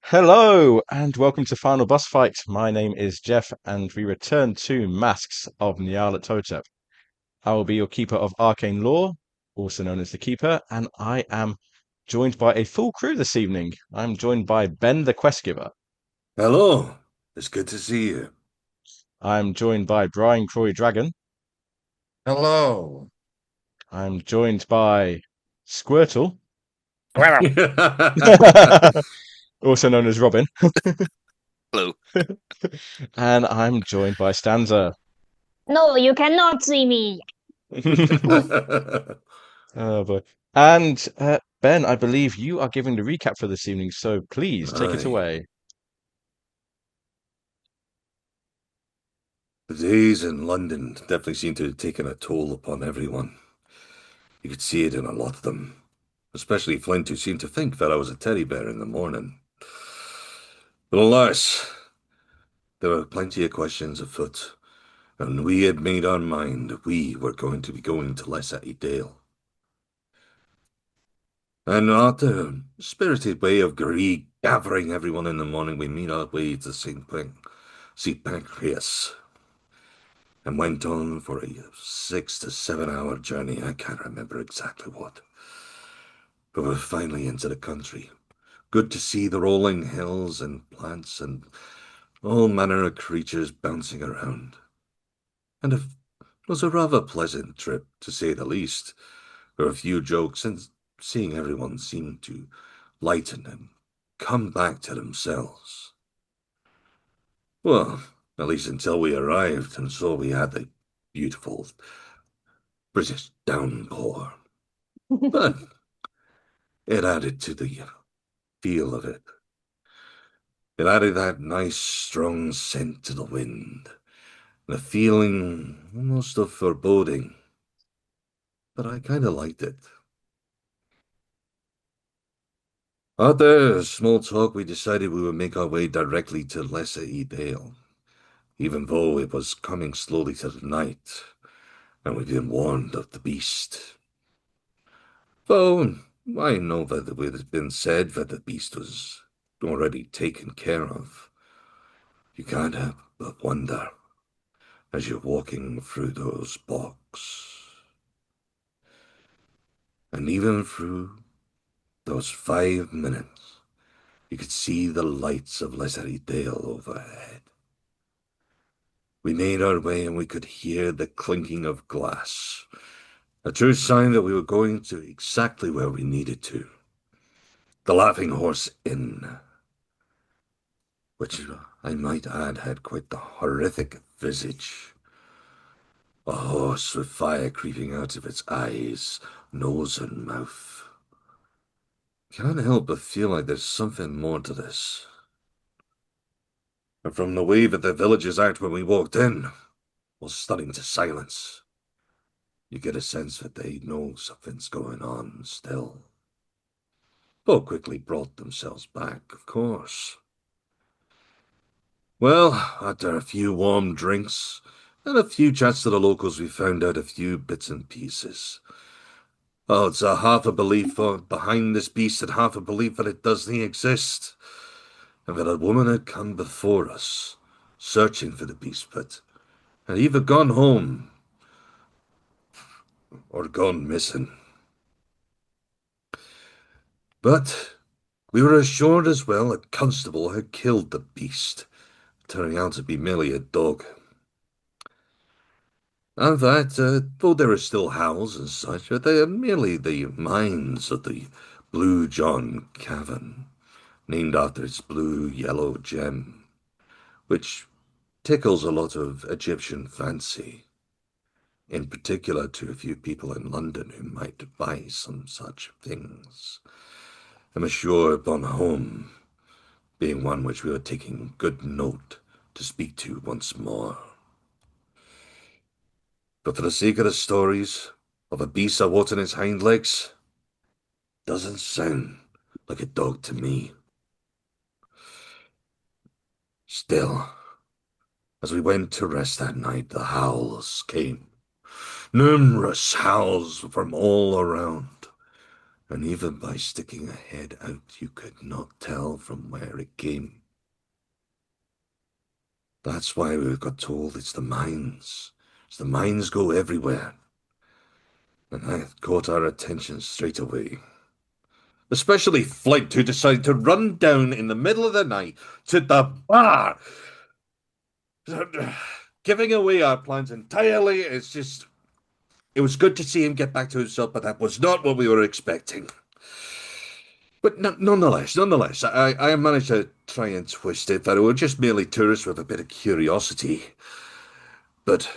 Hello and welcome to Final Boss Fight. My name is Jeff, and we return to Masks of Nyarlathotep. I will be your Keeper of Arcane Lore, also known as the Keeper, and I am joined by a full crew this evening. I'm joined by Ben the Quest Giver. Hello, it's good to see you. I'm joined by Brian Croy Dragon. Hello. I'm joined by Squirtle, also known as Robin, Hello. and I'm joined by Stanza. No, you cannot see me. Oh boy. And Ben, I believe you are giving the recap for this evening, so please take it Aye. away. The days in London definitely seem to have taken a toll upon everyone. You could see it in a lot of them, especially Flint, who seemed to think that I was a teddy bear in the morning. But alas, there were plenty of questions afoot, and we had made our mind that we were going to be going to Lesser Edale. And after a spirited way of gathering everyone in the morning, we made our way to St. Pancras, and went on for a 6 to 7 hour journey. I can't remember exactly what. But we're finally into the country. Good to see the rolling hills and plants and all manner of creatures bouncing around. And it was a rather pleasant trip, to say the least. There were a few jokes, and seeing everyone seem to lighten and come back to themselves. Well, at least until we arrived and saw we had the beautiful British downpour. But it added to the feel of it. It added that nice strong scent to the wind, and a feeling almost of foreboding. But I kind of liked it. After small talk, we decided we would make our way directly to Lesser Edale, even though it was coming slowly to the night, and we'd been warned of the beast. Though I know that it had been said that the beast was already taken care of, you can't help but wonder as you're walking through those bogs. And even through those 5 minutes, you could see the lights of Lessery Dale overhead. We made our way and we could hear the clinking of glass, a true sign that we were going to exactly where we needed to. The Laughing Horse Inn, which I might add had quite the horrific visage. A horse with fire creeping out of its eyes, nose, and mouth. Can't help but feel like there's something more to this. And from the way that the villagers act when we walked in was stunning to silence. You get a sense that they know something's going on still. Both quickly brought themselves back, of course. Well, after a few warm drinks and a few chats to the locals, we found out a few bits and pieces. Oh, it's a half a belief behind this beast and half a belief that it doesn't exist. And that a woman had come before us, searching for the beast, but had either gone home or gone missing. But we were assured as well that Constable had killed the beast, turning out to be merely a dog. And that, though there are still howls and such, they are merely the mines of the Blue John Cavern, named after its blue-yellow gem, which tickles a lot of Egyptian fancy, in particular to a few people in London who might buy some such things. I'm sure upon home being one which we were taking good note to speak to once more. But for the sake of the stories of a beast that walks on its hind legs, doesn't sound like a dog to me. Still, as we went to rest that night, the howls came. Numerous howls from all around. and even by sticking a head out, you could not tell from where it came. That's why we got told it's the mines. As the mines go everywhere. And that caught our attention straight away. Especially Flint, who decided to run down in the middle of the night to the bar, giving away our plans entirely. It was good to see him get back to himself, but that was not what we were expecting. But nonetheless, I managed to try and twist it that we were just merely tourists with a bit of curiosity. But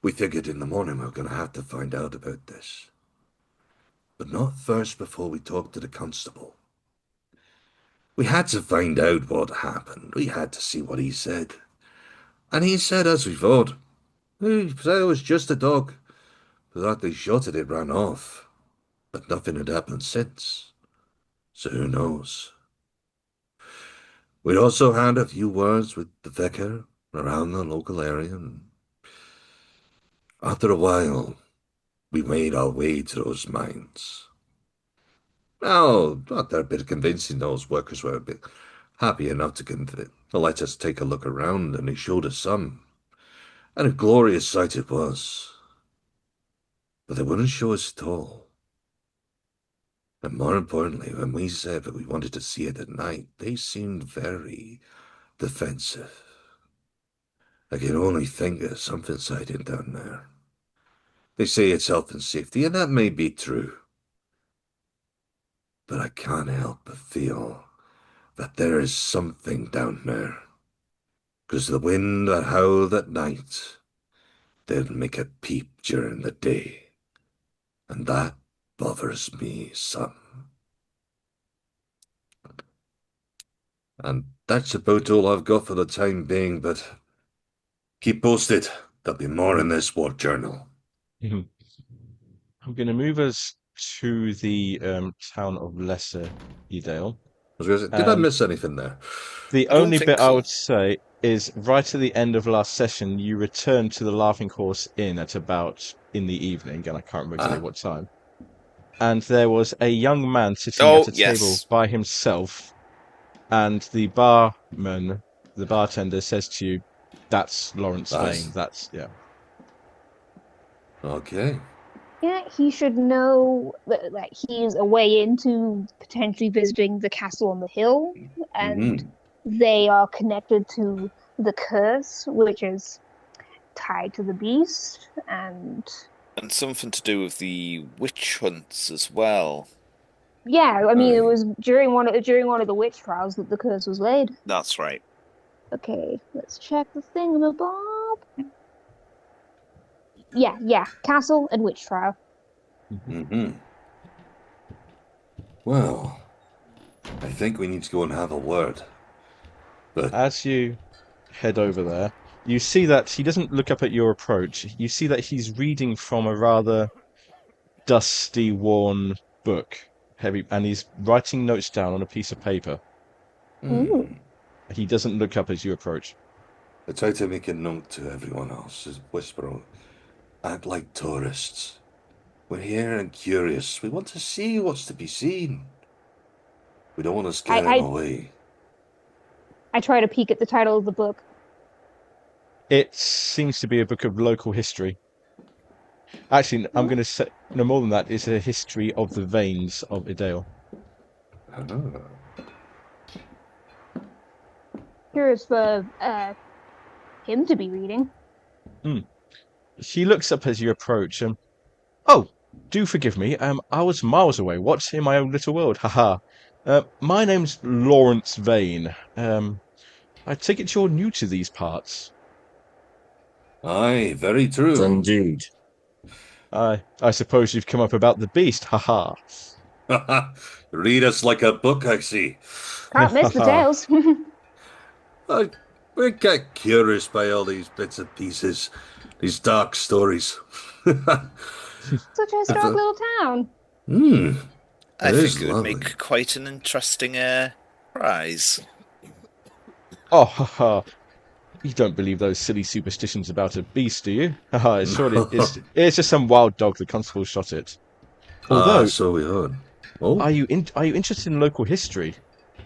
we figured in the morning we were going to have to find out about this. But not first before we talked to the constable. We had to find out what happened. We had to see what he said. And he said, as we thought, he said it was just a dog. That they shot it ran off. But nothing had happened since. So who knows? We also had a few words with the vicar around the local area, and after a while, we made our way to those mines. Now, after a bit of convincing, those workers were a bit happy enough to let us take a look around, and they showed us some. And a glorious sight it was. But they wouldn't show us at all. And more importantly, when we said that we wanted to see it at night, they seemed very defensive. I can only think of something's hiding down there. They say it's health and safety, and that may be true. But I can't help but feel that there is something down there. 'Cause the wind that howled at night didn't make a peep during the day. And that bothers me some. And that's about all I've got for the time being, but keep posted. There'll be more in this war journal. I'm going to move us to the town of Lesser Edale. Did I miss anything there? The only bit I would say is right at the end of last session, you returned to the Laughing Horse Inn at about in the evening, and I can't remember exactly what time. And there was a young man sitting at a table by himself, and the bartender says to you, "That's Lawrence Vane." That's Okay. Yeah, he should know that he's a way into potentially visiting the castle on the hill, and they are connected to the curse, which is tied to the beast, and something to do with the witch hunts as well. Yeah, I mean, it was during one of the witch trials that the curse was laid. That's right. Okay, let's check the thingamabob. Yeah, castle and witch trial. Well, I think we need to go and have a word. But as you head over there, you see that he doesn't look up at your approach. You see that he's reading from a rather dusty, worn book, heavy, and he's writing notes down on a piece of paper. He doesn't look up as you approach. I try to make a note to everyone else, whispering, act like tourists. We're here and curious. We want to see what's to be seen. We don't want to scare them away. I try to peek at the title of the book. It seems to be a book of local history. Actually, I'm going to say no more than that. It's a history of the Vanes of Edale. Curious for him to be reading. He looks up as you approach. Oh, do forgive me. I was miles away. What's in my own little world? Haha. My name's Lawrence Vane. I take it you're new to these parts. Aye, very true. Indeed. I suppose you've come up about the beast. Haha. Read us like a book, I see. Can't miss the tales. We get curious by all these bits and pieces, these dark stories. Such a historic little town. I think it would make quite an interesting prize. Oh, haha. You don't believe those silly superstitions about a beast, do you? Haha, it's just some wild dog the constable shot it. Although, so we heard. Are you interested in local history?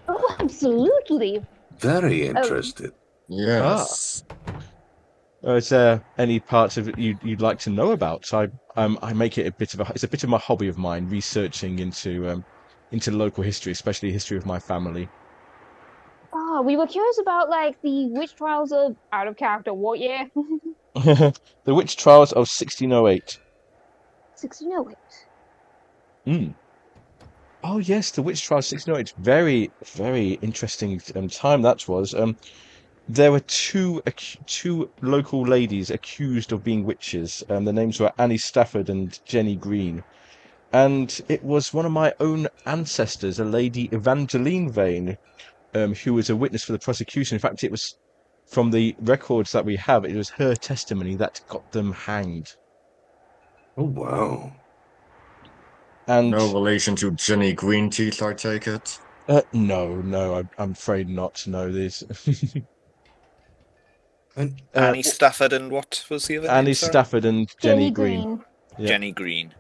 Oh, absolutely. Very interested. Yes. Is there any parts of it you'd like to know about? I make it it's a bit of my hobby of mine, researching into local history, especially history of my family. We were curious about like the witch trials of out of character. What year? The witch trials of 1608. 1608. Mm. Oh yes, the witch trials 1608. Very, very interesting time that was. There were two local ladies accused of being witches. Their names were Annie Stafford and Jenny Green. And it was one of my own ancestors, a lady Evangeline Vane, who was a witness for the prosecution. In fact, it was from the records that we have, it was her testimony that got them hanged. Oh, wow. And no relation to Jenny Greenteeth, I take it? No, I'm afraid not. No, there's Annie Stafford and what was the other Annie name, sorry? Stafford and Jenny Green. Yeah. Jenny Green.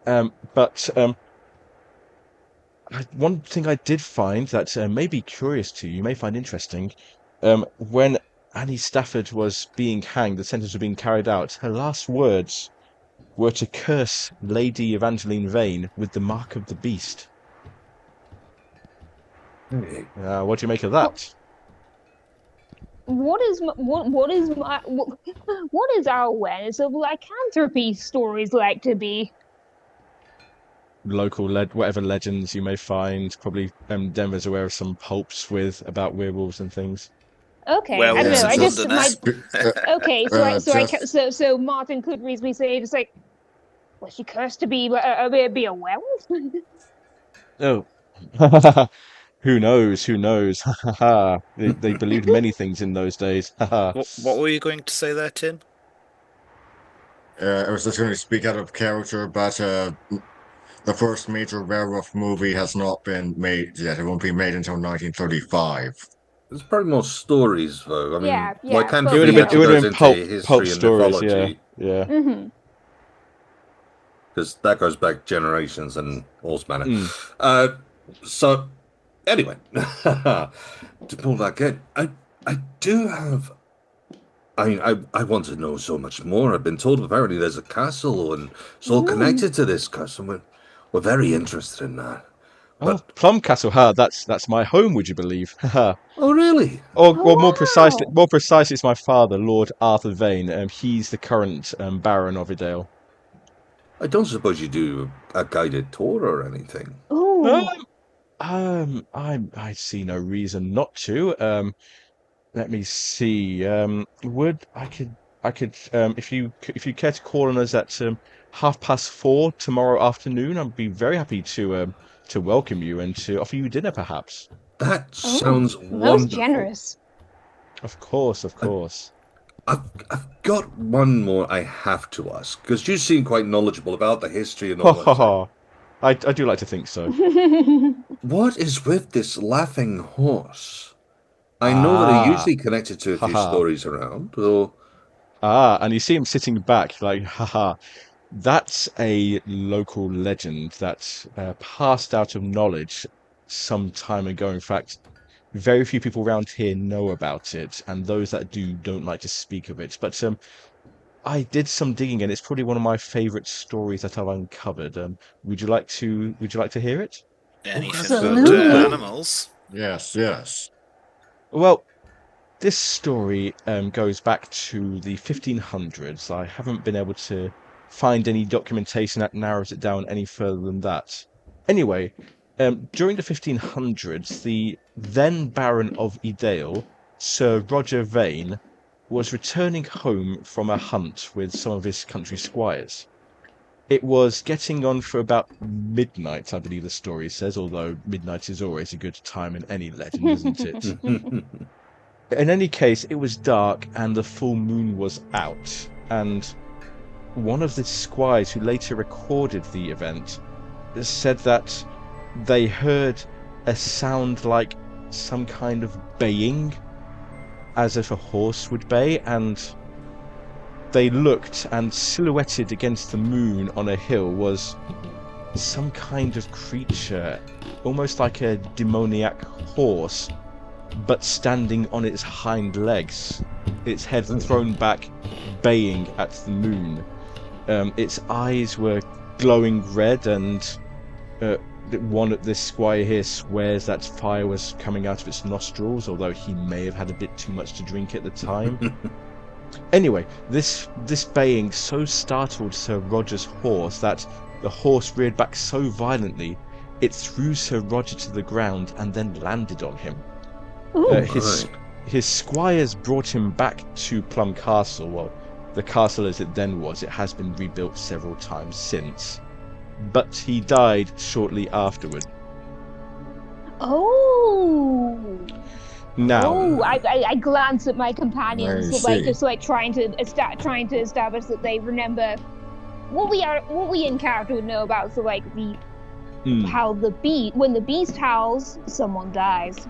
But one thing I did find that may be curious to you, may find interesting, when Annie Stafford was being hanged, the sentence was being carried out, her last words were to curse Lady Evangeline Vane with the mark of the beast. What do you make of that? What is our awareness of lycanthropy stories like to be? Local whatever legends you may find. Probably Denver's aware of some pulps about werewolves and things. Okay, I don't know. I just okay. So Martin could reasonably say just like, was she cursed to be a werewolf? Oh, who knows? Who knows? They believed many things in those days. What were you going to say there, Tim? I was just going to speak out of character, but the first major werewolf movie has not been made yet. It won't be made until 1935. There's probably more stories, though. I mean, it would have been pulp stories, mythology. Yeah. Mm-hmm. Because that goes back generations and all manner. So, anyway, to pull back in, I do have. I mean, I want to know so much more. I've been told apparently there's a castle and it's all connected to this castle. We're very interested in that. But Plum Castle, that's my home. Would you believe? Oh, really? Or more precisely, it's my father, Lord Arthur Vane. He's the current Baron of Edale. I don't suppose you do a guided tour or anything. I see no reason not to. Let me see. I could if you care to call on us at 4:30 tomorrow afternoon, I'd be very happy to welcome you and to offer you dinner, perhaps. That sounds wonderful. Most generous. Of course. I've got one more I have to ask, because you seem quite knowledgeable about the history and all that. I do like to think so. What is with this laughing horse? I know that are usually connected to a few stories around. Or... and you see him sitting back like, that's a local legend that passed out of knowledge some time ago. In fact, very few people around here know about it, and those that do don't like to speak of it. But I did some digging, and it's probably one of my favourite stories that I've uncovered. Would you like to hear it? Anything about animals? Yes. Well, this story goes back to the 1500s. I haven't been able to find any documentation that narrows it down any further than that. Anyway, during the 1500s, the then Baron of Edale, Sir Roger Vane, was returning home from a hunt with some of his country squires. It was getting on for about midnight, I believe the story says, although midnight is always a good time in any legend, isn't it? In any case, it was dark and the full moon was out, and one of the squires who later recorded the event said that they heard a sound like some kind of baying, as if a horse would bay, and they looked, and silhouetted against the moon on a hill was some kind of creature, almost like a demoniac horse, but standing on its hind legs, its head thrown back, baying at the moon. Its eyes were glowing red, and this squire here swears that fire was coming out of its nostrils, although he may have had a bit too much to drink at the time. Anyway, this baying so startled Sir Roger's horse that the horse reared back so violently it threw Sir Roger to the ground and then landed on him. His squires brought him back to Plum Castle. Well, the castle as it then was, it has been rebuilt several times since. But he died shortly afterward. Oh. Now, I glance at my companions, trying to establish that they remember what we in character would know about. So how when the beast howls, someone dies.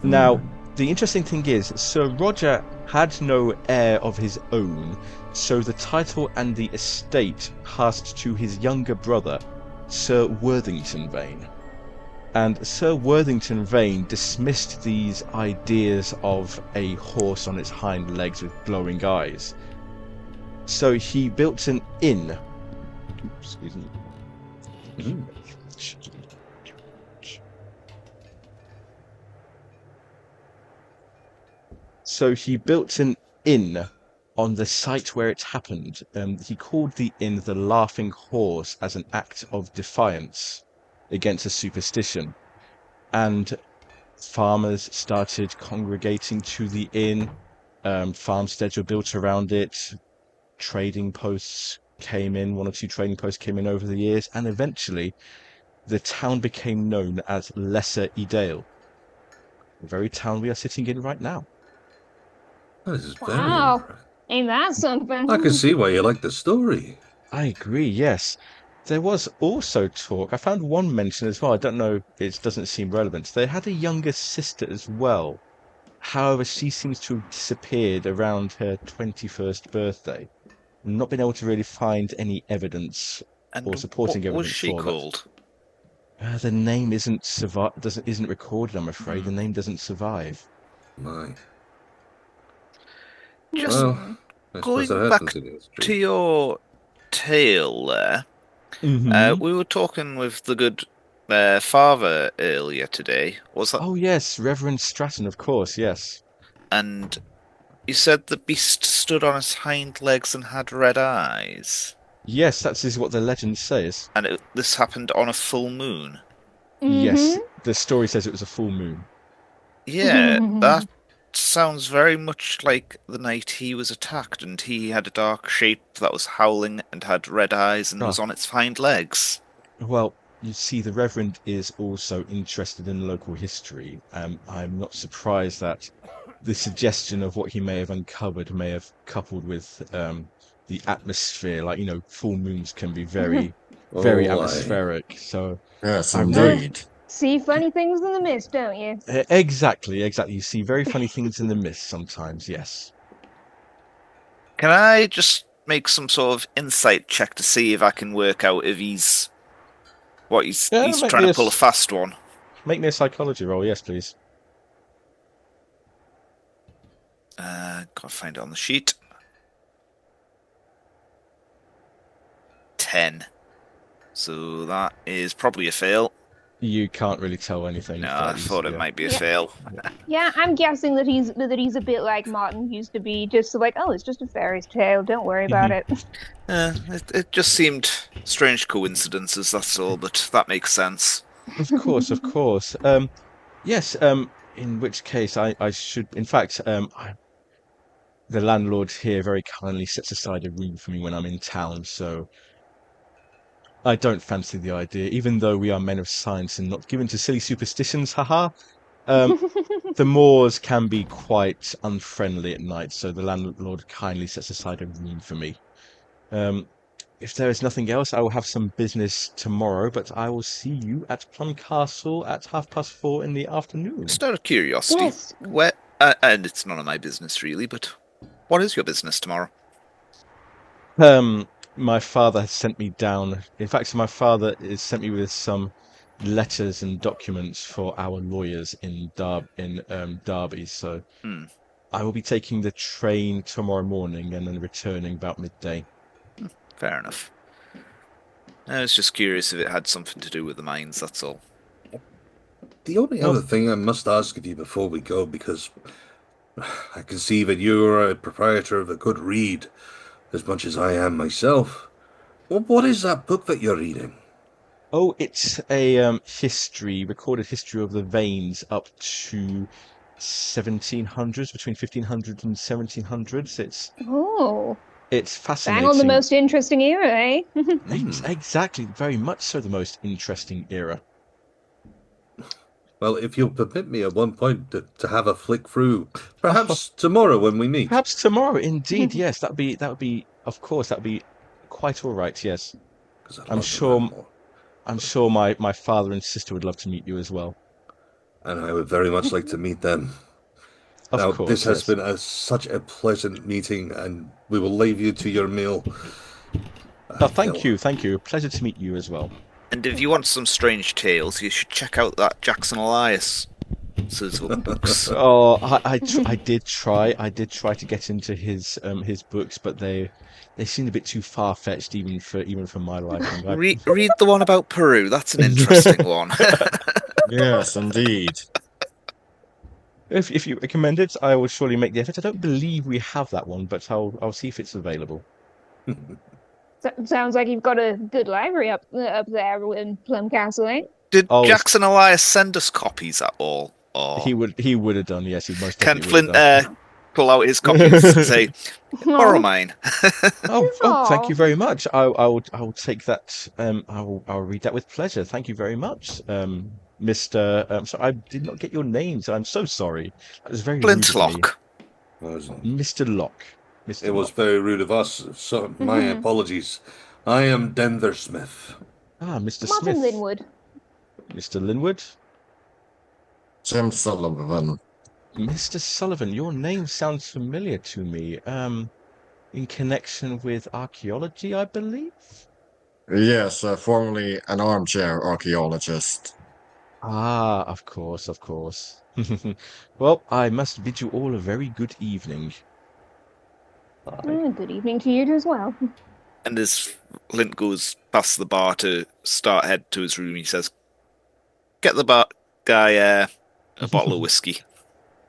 Now, the interesting thing is, Sir Roger had no heir of his own, so the title and the estate passed to his younger brother, Sir Worthington Vane. And Sir Worthington Vane dismissed these ideas of a horse on its hind legs with glowing eyes. So he built an inn. Excuse me. So he built an inn on the site where it happened. He called the inn the Laughing Horse as an act of defiance against a superstition. And farmers started congregating to the inn. Farmsteads were built around it. Trading posts came in. 1 or 2 trading posts came in over the years. And eventually, the town became known as Lesser Edale. The very town we are sitting in right now. This is very wow. Ain't that something? I can see why you like the story. I agree, yes. There was also talk, I found one mention as well, I don't know, it doesn't seem relevant. They had a younger sister as well. However, she seems to have disappeared around her 21st birthday. Not been able to really find any evidence or supporting evidence. What was she for called? That. The name isn't recorded, I'm afraid. The name doesn't survive. My. Just going back to your tale there, we were talking with the good father earlier today. Was that? Oh yes, Reverend Stratton, of course, yes. And you said the beast stood on its hind legs and had red eyes. Yes, that is what the legend says. And this happened on a full moon. Yes, the story says it was a full moon. Yeah, that sounds very much like the night he was attacked, and he had a dark shape that was howling and had red eyes and was on its hind legs. Well, you see, the Reverend is also interested in local history. I'm not surprised that the suggestion of what he may have uncovered may have coupled with the atmosphere. Like, full moons can be very, very atmospheric. So yes, indeed. See funny things in the mist, don't you? Exactly. You see very funny things in the mist sometimes, yes. Can I just make some sort of insight check to see if I can work out if he's trying to pull a fast one? Make me a psychology roll, yes, please. Gotta find it on the sheet. 10. So that is probably a fail. You can't really tell anything. No, I thought it might be a fail. Yeah, I'm guessing that he's a bit like Martin used to be, just it's just a fairy tale. Don't worry about it. It just seemed strange coincidences, that's all, but that makes sense. Of course. Yes, in which case I should... In fact, the landlord here very kindly sets aside a room for me when I'm in town, so... I don't fancy the idea, even though we are men of science and not given to silly superstitions, haha. The moors can be quite unfriendly at night, so the landlord kindly sets aside a room for me. If there is nothing else, I will have some business tomorrow, but I will see you at Plum Castle at 4:30 in the afternoon. Just out of curiosity, yes. Where, and it's none of my business really, but what is your business tomorrow? my father has sent me down. In fact, my father has sent me with some letters and documents for our lawyers in Derby. So I will be taking the train tomorrow morning and then returning about midday. Fair enough. I was just curious if it had something to do with the mines, that's all. The only other thing I must ask of you before we go, because I can see that you're a proprietor of a good read, as much as I am myself. Well, what is that book that you're reading? Oh, it's a recorded history of the Vanes up to 1700s, between 1500 and 1700s. It's fascinating. Bang on the most interesting era, eh? Exactly, very much so the most interesting era. Well, if you'll permit me at one point to have a flick through, perhaps tomorrow when we meet. Perhaps tomorrow, indeed, yes. That would be, of course, that'd be quite all right, yes. I'm sure my father and sister would love to meet you as well. And I would very much like to meet them. Now, this has been such a pleasant meeting, and we will leave you to your meal. Thank you. A pleasure to meet you as well. And if you want some strange tales, you should check out that Jackson Elias books. Oh, I did try to get into his books, but they seemed a bit too far fetched even for my liking. Read the one about Peru. That's an interesting one. Yes, indeed. If you recommend it, I will surely make the effort. I don't believe we have that one, but I'll see if it's available. Sounds like you've got a good library up there in Plum Castle, eh? Did Jackson Elias send us copies at all? Or... He would have done, yes. He most Can definitely Flint pull out his copies and say, borrow mine? Thank you very much. I will take that. I'll read that with pleasure. Thank you very much, Mr. Sorry, I did not get your name, so I'm so sorry. That was very rude of me. Mr. Locke. It was very rude of us, so my apologies. I am Denver Smith. Mr. Martin Smith. Linwood. Mr. Linwood. Jim Sullivan. Mr. Sullivan, your name sounds familiar to me. In connection with archaeology, I believe? Yes, formerly an armchair archaeologist. Of course. Well, I must bid you all a very good evening. Good evening to you as well. And as Flint goes past the bar to head to his room, he says, "Get the bar guy a bottle of whiskey."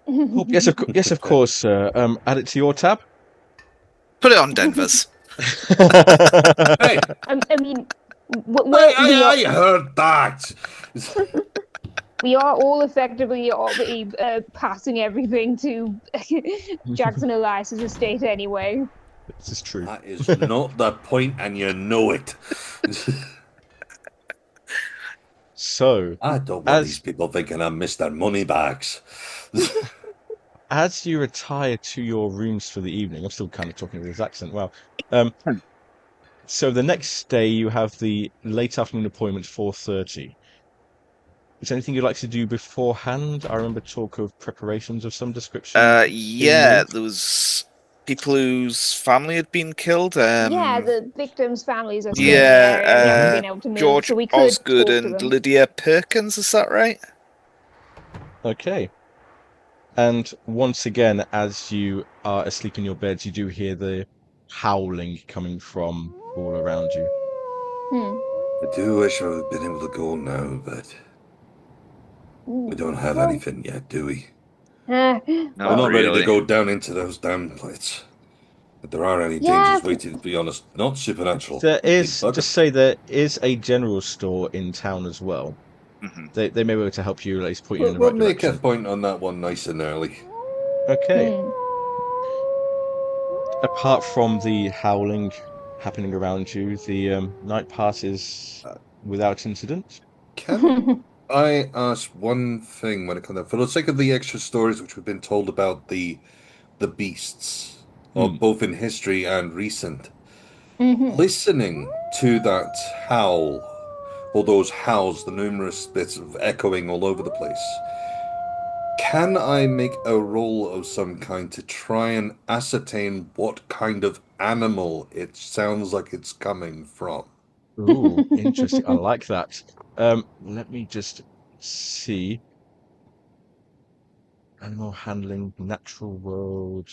Oh, yes, of course, sir. Add it to your tab. Put it on Denver's. Hey, I mean, I heard that. We are all effectively passing everything to Jackson Elias's estate anyway. This is true. That is not the point, and you know it. So, I don't want these people thinking I'm Mr. Moneybags. As you retire to your rooms for the evening, I'm still kind of talking with his accent. Wow. So the next day you have the late afternoon appointment, 4:30. Is there anything you'd like to do beforehand? I remember talk of preparations of some description. Yeah, there was people whose family had been killed. The victims' families are still in the area. We haven't been able to move, George so we could Osgood and Lydia Perkins, is that right? Okay. And once again, as you are asleep in your beds, you do hear the howling coming from all around you. I do wish I would have been able to go now, but we don't have anything yet, do we? No, I'm not ready to go down into those damn plates. But there are any dangers waiting, to be honest. Not supernatural. There is a general store in town as well. Mm-hmm. They may be able to help you, at least point you in the right direction. We'll make a point on that one nice and early. Okay. Apart from the howling happening around you, the night passes without incident. Can I ask one thing when it comes to, for the sake of the extra stories which we've been told about the beasts, both in history and recent, listening to that howl, or those howls, the numerous bits of echoing all over the place, Can I make a roll of some kind to try and ascertain what kind of animal it sounds like it's coming from? Ooh, interesting. I like that. Let me just see. Animal handling, natural world.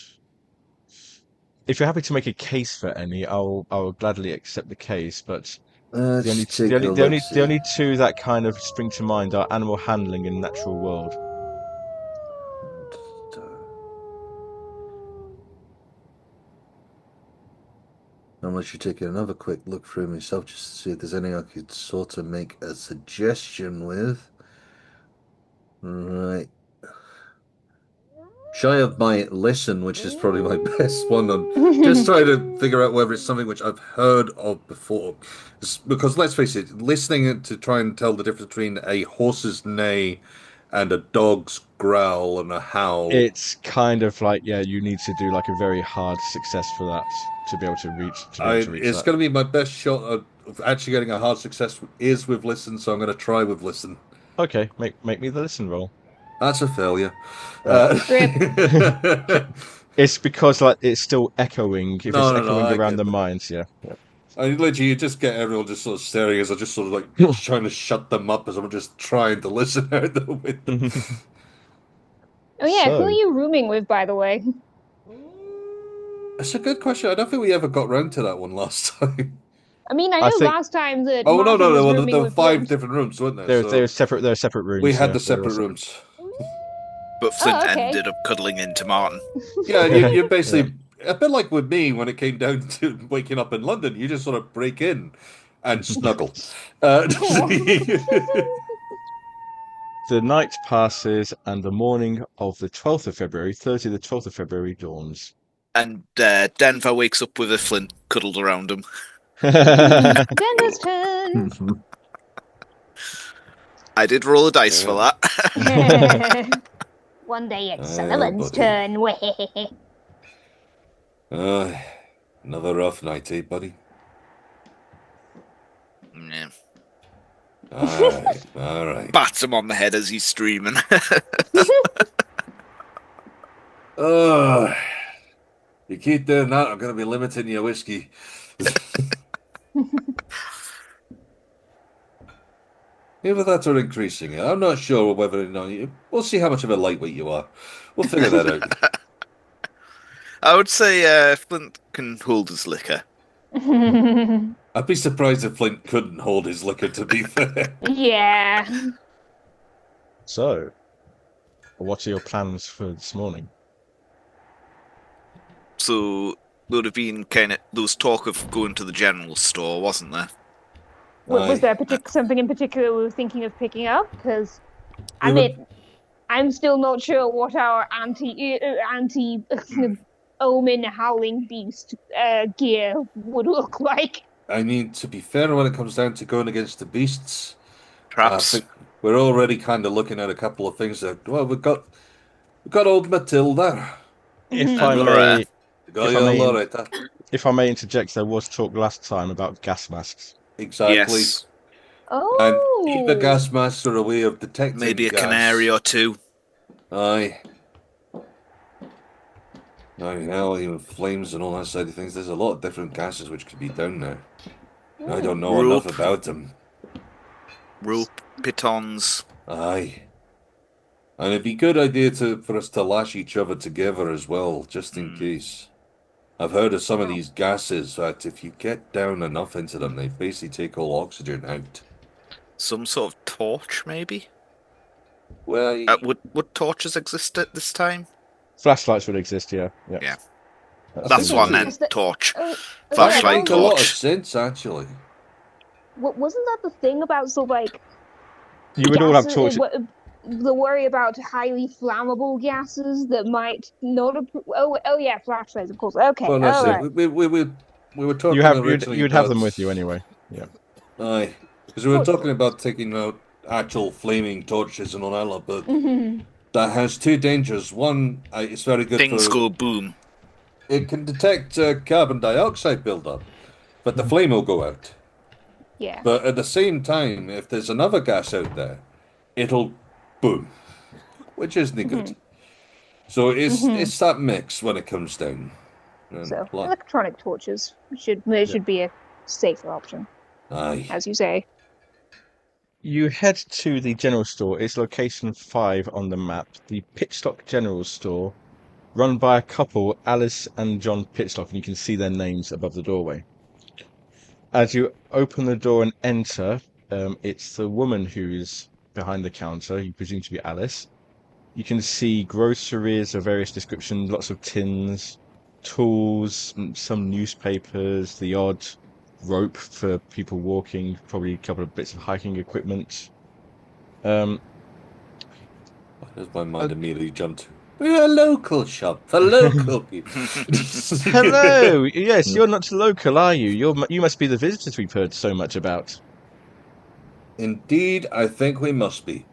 If you're happy to make a case for any, I'll gladly accept the case. But Let's take a look. the only two that kind of spring to mind are animal handling and natural world. I'm actually taking another quick look through myself just to see if there's any I could sort of make a suggestion with. Right. Shy of my listen, which is probably my best one. I'm just trying to figure out whether it's something which I've heard of before. Because let's face it, listening to try and tell the difference between a horse's neigh and a dog's growl and a howl. It's kind of like, yeah, you need to do like a very hard success for that to be able to reach It's that. going to be my best shot of actually getting a hard success is with listen, so I'm going to try with listen. Okay, make me the listen roll. That's a failure. It's because like it's still echoing. If it's echoing around the minds, yeah. I literally, you just get everyone just sort of staring as I just sort of like trying to shut them up as I'm just trying to listen out the window. Oh yeah, who are you rooming with, by the way? That's a good question. I don't think we ever got round to that one last time. I mean, I know last time that. Oh no, there were 5 different rooms, weren't there? There were separate rooms. We had the separate rooms. But Flint ended up cuddling into Martin. Yeah, you're basically a bit like with me when it came down to waking up in London. You just sort of break in and snuggle. The night passes, and the morning of the 12th of February, Thursday the 12th of February, dawns. And Denver wakes up with a Flint cuddled around him. Denver's turn! I did roll a dice for that. One day it's Sullivan's turn. Another rough night, eh, buddy? Yeah. All right. Bats him on the head as he's streaming. You keep doing that, I'm going to be limiting your whiskey. Either that or increasing it. I'm not sure whether or not we'll see how much of a lightweight you are. We'll figure that out. I would say Flint can hold his liquor. I'd be surprised if Flint couldn't hold his liquor, to be fair. Yeah. So, what are your plans for this morning? So, there would have been there was talk of going to the general store, wasn't there? Was there something in particular we were thinking of picking up? Because, I'm still not sure what our anti-omen howling beast gear would look like. I mean, to be fair, when it comes down to going against the beasts, perhaps I think we're already kind of looking at a couple of things that. Well, we've got old Matilda. If I may interject, there was talk last time about gas masks. Exactly. Yes. Oh. And the gas masks are a way of detecting maybe a gas. canary or two. Aye. Now, even flames and all that side of things. There's a lot of different gases which could be down there. I don't know enough about them. Rope, pitons. Aye. And it'd be a good idea for us to lash each other together as well, just in case. I've heard of some of these gases that if you get down enough into them, they basically take all oxygen out. Some sort of torch, maybe? Well, would torches exist at this time? Flashlights would exist, yeah. That's what I meant, torch. Flashlight, torch. Torch. A lot of sense, actually. Wasn't that the thing about you would all have torches. The worry about highly flammable gases that might not. Yeah, flashlights, of course. Okay, well, all right. We were talking. You'd have them with you anyway. Yeah. Aye, because we were talking about taking out actual flaming torches and all that lot, but that has 2 dangers. One, it's very good. Things go boom. It can detect carbon dioxide buildup, but the flame will go out. Yeah. But at the same time, if there's another gas out there, it'll boom. which isn't good. So it's that mix when it comes down. So electronic torches should be a safer option. Aye. As you say. You head to the general store. It's location 5 on the map. The Pitchlock General Store, run by a couple, Alice and John Pitchlock, and you can see their names above the doorway. As you open the door and enter, it's the woman who's behind the counter, you presume to be Alice. You can see groceries of various descriptions, lots of tins, tools, some newspapers, the odd rope for people walking, probably a couple of bits of hiking equipment. As my mind immediately jumped. We're a local shop for local people. Hello! Yes, you're not local, are you? You must be the visitors we've heard so much about. Indeed, I think we must be.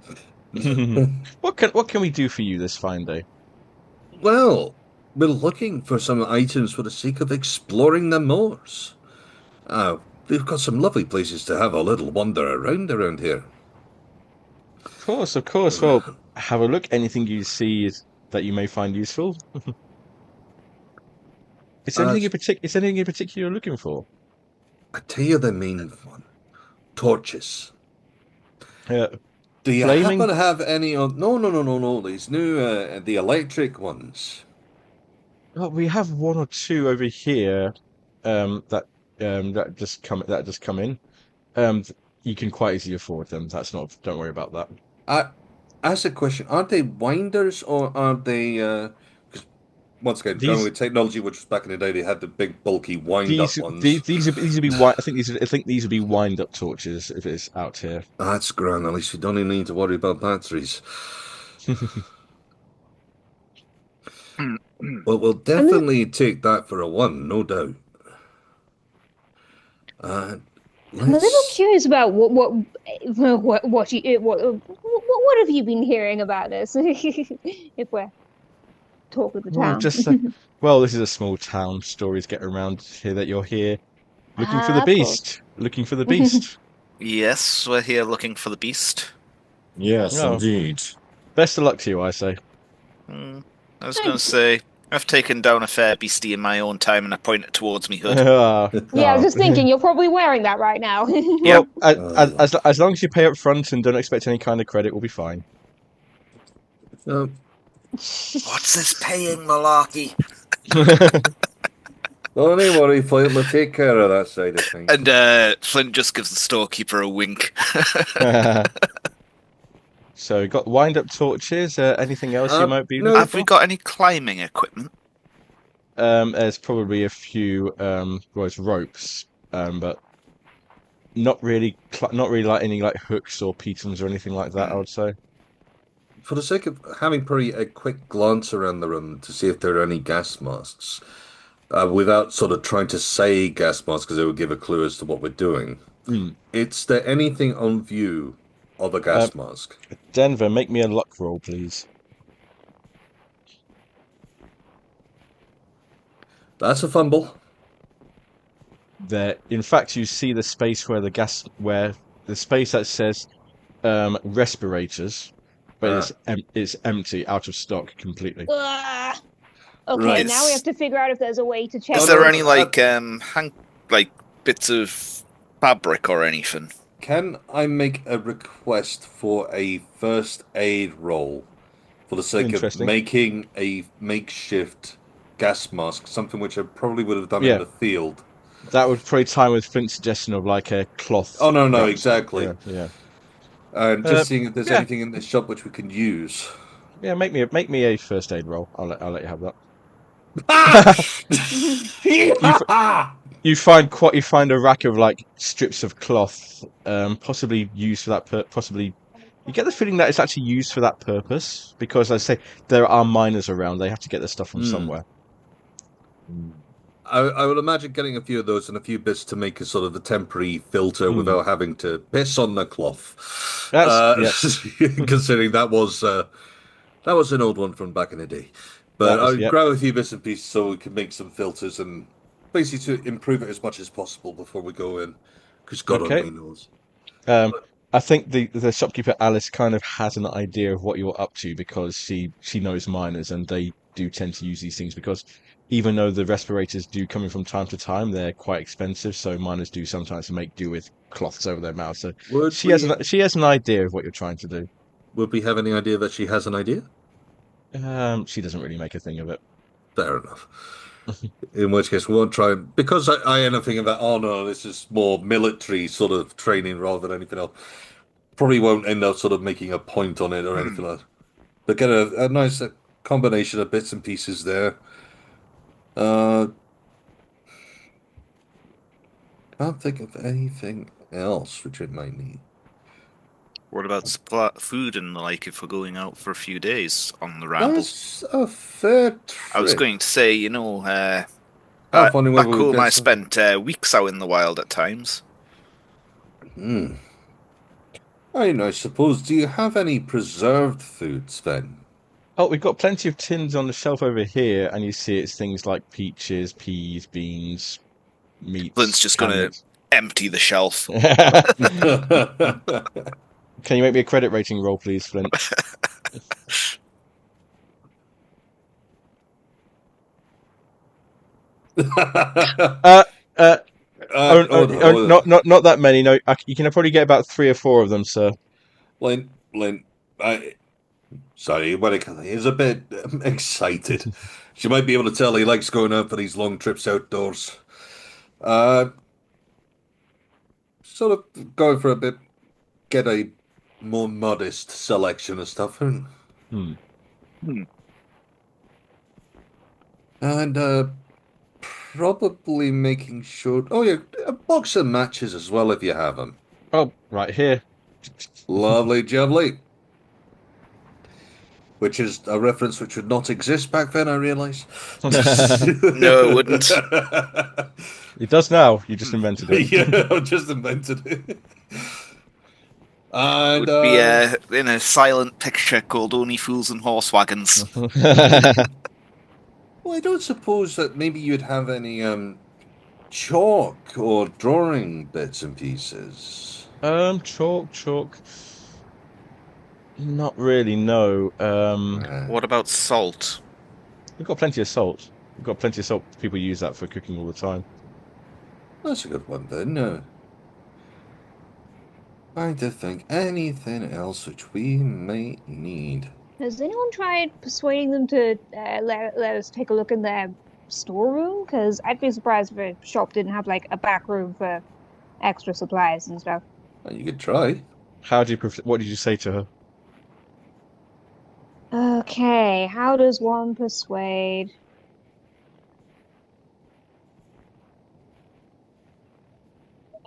What can we do for you this fine day? Well, we're looking for some items for the sake of exploring the moors. We've got some lovely places to have a little wander around here. Of course. Well, have a look. Anything you see that you may find useful. Is there anything in particular you're looking for? I tell you the main one. Torches. Do you happen to have any on... No. These new, the electric ones. Well, we have one or two over here that just come in. You can quite easily afford them. Don't worry about that. Ask a question. Are they winders or are they... Because once again, going with technology, which was back in the day, they had the big, bulky wind-up ones. These would be I think these would be wind-up torches if it's out here. That's grand. At least we don't even need to worry about batteries. Well, we'll definitely take that for a 1, no doubt. I'm a little curious about what have you been hearing about this? If we're talk of the town. This is a small town. Stories get around here that you're here looking for the beast. Looking for the beast. Yes, we're here looking for the beast. Yes, indeed. Best of luck to you, I say. I was going to say, I've taken down a fair beastie in my own time, and I point it towards me hood. I was just thinking, you're probably wearing that right now. Well, as long as you pay up front and don't expect any kind of credit, we'll be fine. What's this paying, malarkey? Don't worry, Flint, we'll take care of that side of things. And Flint just gives the storekeeper a wink. So we got wind-up torches. Anything else you might be looking for? Have we got any climbing equipment? There's probably a few ropes, but not really like any like hooks or pitons or anything like that, I would say. For the sake of having probably a quick glance around the room to see if there are any gas masks, without sort of trying to say gas masks because it would give a clue as to what we're doing. Is there anything on view of a gas mask? Denver, make me a luck roll, please. That's a fumble. In fact, you see the space where the space that says respirators, but it's empty, out of stock completely. Okay, right. Now we have to figure out if there's a way to check. Is there any bits of fabric or anything? Can I make a request for a first aid roll for the sake of making a makeshift gas mask, something which I probably would have done in the field? That would probably tie with Flint's suggestion of like a cloth. Oh no, exactly. Yeah. And just seeing if there's anything in this shop which we can use. Yeah, make me a first aid roll. I'll let you have that. You find a rack of like strips of cloth, possibly used for that. Possibly, you get the feeling that it's actually used for that purpose because, as I say, there are miners around. They have to get their stuff from somewhere. I would imagine getting a few of those and a few bits to make a sort of a temporary filter without having to piss on the cloth. Considering that was an old one from back in the day. But I'd grab a few bits and pieces so we can make some filters and basically to improve it as much as possible before we go in. Because God only knows. I think the shopkeeper Alice kind of has an idea of what you're up to because she knows miners and they do tend to use these things because even though the respirators do come in from time to time, they're quite expensive. So miners do sometimes make do with cloths over their mouth. So she has an idea of what you're trying to do. Would we have any idea that she has an idea? She doesn't really make a thing of it. Fair enough. In which case, we won't try because I end up thinking that, oh no, this is more military sort of training rather than anything else. Probably won't end up sort of making a point on it or anything like that. But get a nice combination of bits and pieces there. Can't think of anything else which it might need. What about food and the like if we're going out for a few days on the ramble? That's a fair trick. I was going to say, back home I spent weeks out in the wild at times. I suppose, do you have any preserved foods then? Oh, we've got plenty of tins on the shelf over here, and you see it's things like peaches, peas, beans, meats. Flint's just going to empty the shelf. Can you make me a credit rating roll, please, Flint? Not that many. No, you can probably get about 3 or 4 of them, sir. Flint, sorry, he's a bit excited. She might be able to tell he likes going out for these long trips outdoors. Sort of going for a bit, get a more modest selection of stuff. And probably making sure. Oh yeah, a box of matches as well if you have them. Oh, right here. Lovely jubbly. Which is a reference which would not exist back then, I realise. No, it wouldn't. It does now. You just invented it. Yeah, I just invented it. And, it would be in a silent picture called Only Fools and Horse Wagons. Well, I don't suppose that maybe you'd have any chalk or drawing bits and pieces. Chalk. Not really, no. What about salt? We've got plenty of salt. People use that for cooking all the time. That's a good one then. Trying to think anything else which we might need. Has anyone tried persuading them to let us take a look in their storeroom? Because I'd be surprised if a shop didn't have like a back room for extra supplies and stuff. Well, you could try. What did you say to her? Okay, how does one persuade?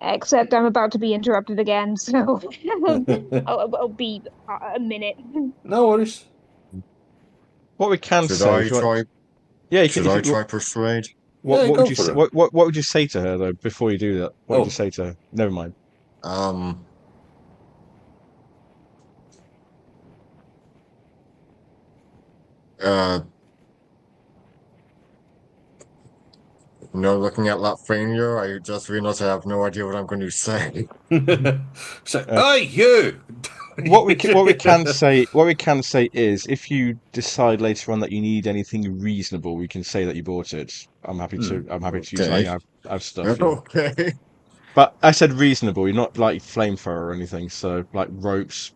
Except I'm about to be interrupted again, so I'll be a minute. No worries. What we can Should say... I try? Yeah, you Should I try persuade? What would you say to her, though, before you do that? What would you say to her? Never mind. Looking at that failure, I just realized I have no idea what I'm going to say. Hey, you! What we can say is, if you decide later on that you need anything reasonable, we can say that you bought it. I'm happy to use I've stuff. Okay. But I said reasonable, you're not like flamethrower or anything. So like ropes,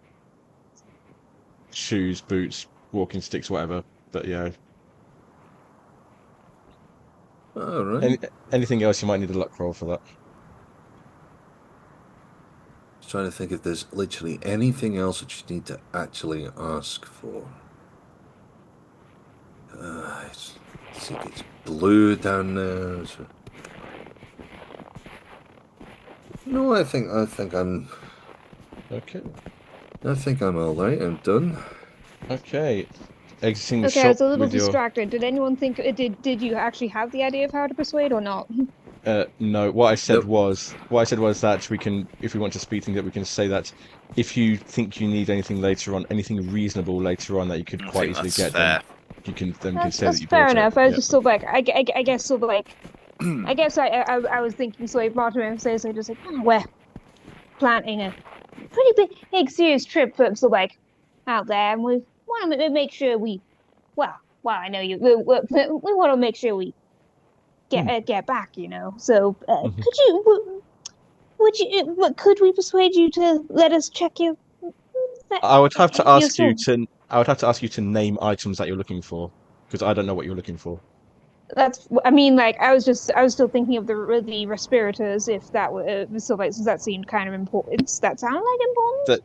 shoes, boots, walking sticks, whatever. But yeah. All right. Anything else, you might need a luck roll for that. Just trying to think if there's literally anything else that you need to actually ask for. I think it's blue down there. So... No, I think I'm okay. I think I'm all right. I'm done. Okay. Exiting the okay, shop I was a little with distracted. Did anyone think did you actually have the idea of how to persuade or not? No. What I said was that we can, if we want to speed things up, we can say that if you think you need anything later on, anything reasonable later on that you could quite easily get, then you can say that you bought fair enough. it. I was just sort of like, I guess sort of like, I guess I was thinking so. If Martin says, I just like, we're planting a pretty big serious trip for like out there, and we want to make sure we. Well, I know you. We want to make sure we get back. So could you? Could we persuade you to let us check your? I would have to ask your you to. I would have to ask you to name items that you're looking for, because I don't know what you're looking for. I mean, like, I was still thinking of the respirators, if that were so, like, since that seemed kind of important. Does that sound like important? That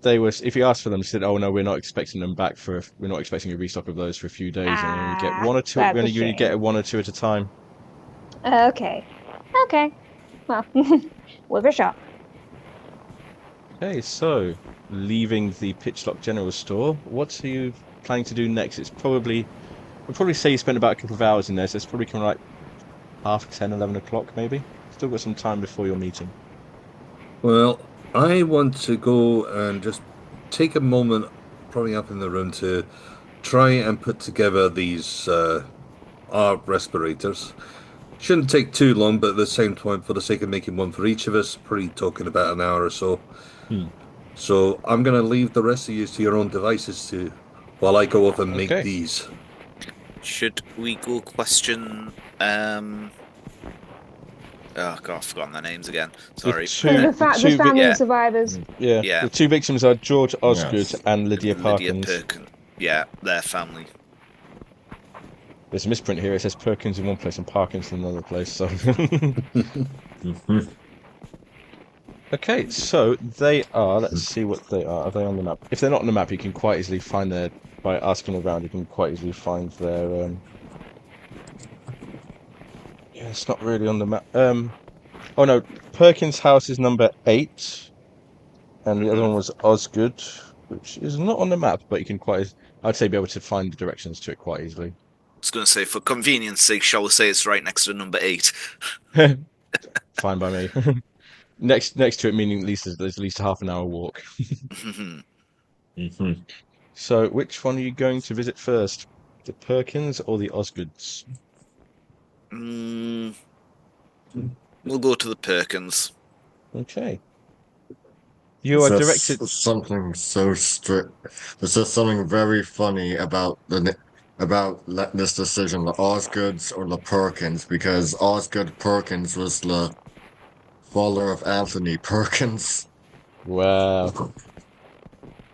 they were, if you asked for them, said, "Oh no, we're not expecting them back we're not expecting a restock of those for a few days, and we only get one or two. We only get one or two at a time." Okay. Well, worth a shot. Okay, so leaving the Pitchlock General Store, what are you planning to do next? We'd probably say you spent about a couple of hours in there, so it's probably kind of like 10:30, 11 o'clock maybe. Still got some time before your meeting. Well, I want to go and just take a moment, probably up in the room, to try and put together these ARP respirators. Shouldn't take too long, but at the same time, for the sake of making one for each of us, probably talking about an hour or so. So I'm going to leave the rest of you to your own devices while I go off and make these. Should we go question... Oh God, I've forgotten their names again. Sorry. The family survivors. Yeah. The two victims are George Osgood and Lydia Parkins. Yeah, their family. There's a misprint here. It says Perkins in one place and Parkins in another place. So. Okay, so they are. Let's see what they are. Are they on the map? If they're not on the map, you can quite easily find their. By asking around, you can quite easily find their. Yeah, it's not really on the map. Oh no, Perkins' house is number 8, and the other one was Osgood, which is not on the map, but you can I'd say be able to find the directions to it quite easily. I was going to say, for convenience sake, shall we say it's right next to number 8? Fine by me. Next to it, meaning there's at least a half an hour walk. So, which one are you going to visit first? The Perkins or the Osgoods? We'll go to the Perkins. Okay. You are directed. Something so strict. There's just something very funny about this decision, the Osgoods or the Perkins, because Osgood Perkins was the father of Anthony Perkins. Wow.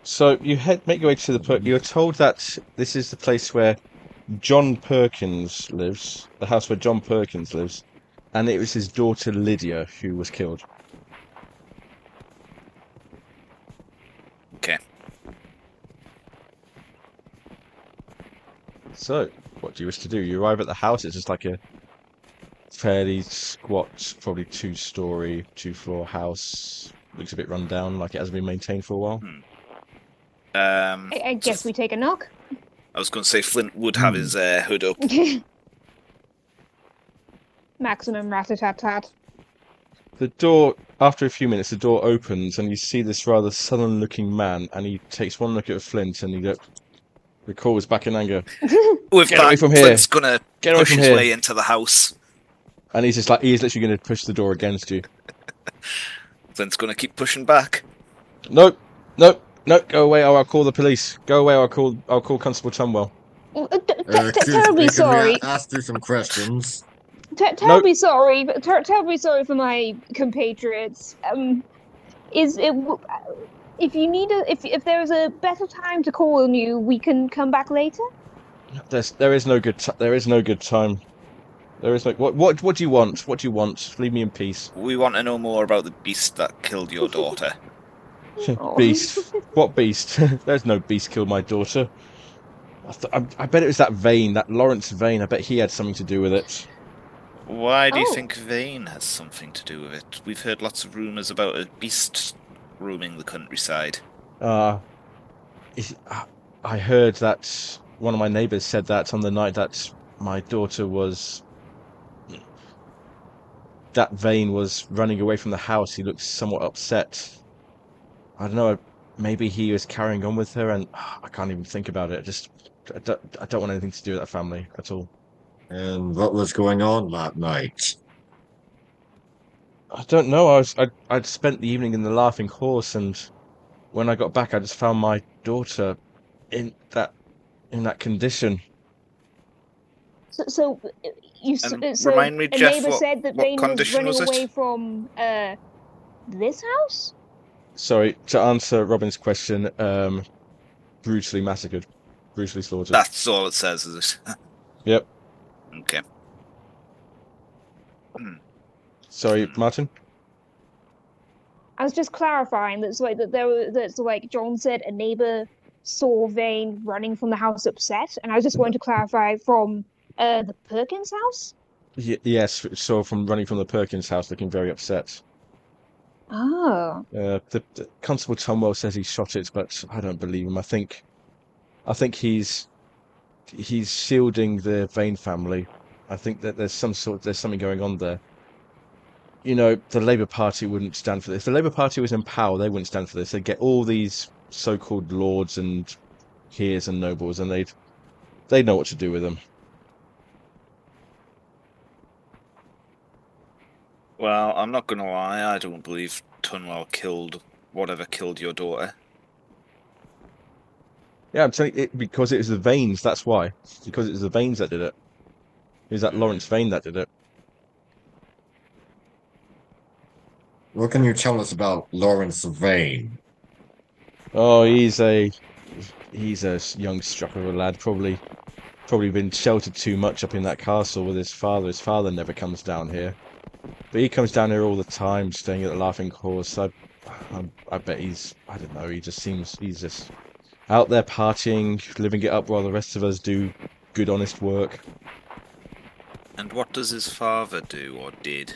So you make your way to the You're told that this is the place where John Perkins lives, the house where John Perkins lives, and it was his daughter Lydia who was killed. Okay. So, what do you wish to do? You arrive at the house. It's just like a fairly squat, probably 2-story, 2-floor house. Looks a bit run down, like it hasn't been maintained for a while. I guess we take a knock. I was going to say Flint would have his hood up. Maximum rat-a-tat-tat. The door, after a few minutes, the door opens and you see this rather sullen-looking man, and he takes one look at Flint and he recalls back in anger. Get away from here! Flint's going to push his way into the house. And he's literally going to push the door against you. Flint's going to keep pushing back. Nope, go away or I'll call the police. Go away or I'll call Constable Tumwell. Terribly sorry. Ask you some questions. Terribly sorry for my compatriots. If you need if there's a better time to call on you, we can come back later. There is no good time. There is no what do you want? What do you want? Leave me in peace. We want to know more about the beast that killed your daughter. Beast? What beast? There's no beast killed my daughter. I bet it was that Vane, that Lawrence Vane. I bet he had something to do with it. Why do you think Vane has something to do with it? We've heard lots of rumours about a beast roaming the countryside. I heard that one of my neighbours said that on the night that my daughter was... that Vane was running away from the house. He looked somewhat upset. I don't know, maybe he was carrying on with her, and I can't even think about it. I don't want anything to do with that family at all. And what was going on that night? I don't know. I'd spent the evening in the Laughing Horse, and when I got back, I just found my daughter in that condition. So remind me, a Jeff, neighbor said that what Vane was condition running was away it? from this house? Sorry, to answer Robin's question, brutally massacred, brutally slaughtered. That's all it says, is it? Yep. Okay. Sorry, Martin. I was just clarifying that's like John said a neighbor saw Vane running from the house upset, and I was just going to clarify from the Perkins house. Yes, so from running from the Perkins house, looking very upset. Oh. The Constable Tumwell says he shot it, but I don't believe him. I think he's shielding the Vane family. I think that there's something going on there. You know, the Labour Party wouldn't stand for this. If the Labour Party was in power, they wouldn't stand for this. They'd get all these so-called lords and peers and nobles, and they'd know what to do with them. Well, I'm not going to lie. I don't believe Tunwell killed whatever killed your daughter. Yeah, I'm telling you, because it was the Vanes. That's why. Because it was the Vanes that did it. It was that Lawrence Vane that did it. What can you tell us about Lawrence Vane? Oh, he's a young struck of a lad. Probably been sheltered too much up in that castle with his father. His father never comes down here, but he comes down here all the time, staying at the Laughing Horse. I bet I don't know. He's just out there partying, living it up while the rest of us do good, honest work. And what does his father do or did?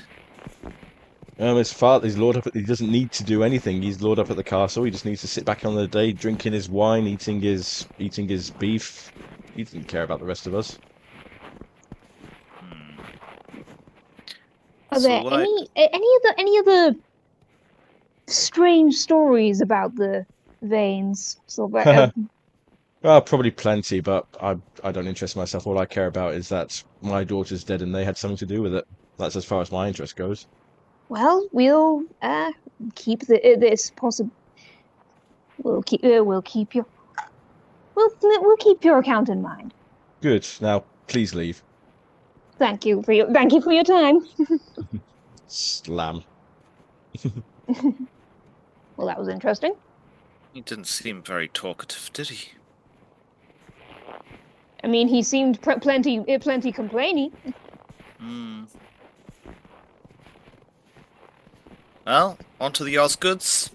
His father, he's lord up. He doesn't need to do anything. He's lord up at the castle. He just needs to sit back on the day, drinking his wine, eating his beef. He doesn't care about the rest of us. Are there any other strange stories about the Vanes? Probably plenty, but I don't interest myself. All I care about is that my daughter's dead and they had something to do with it. That's as far as my interest goes. Well, we'll keep this possible. We'll keep your account in mind. Good. Now, please leave. Thank you for your time. Slam. Well, that was interesting. He didn't seem very talkative, did he? I mean, he seemed plenty complaining. Well, on to the Osgoods.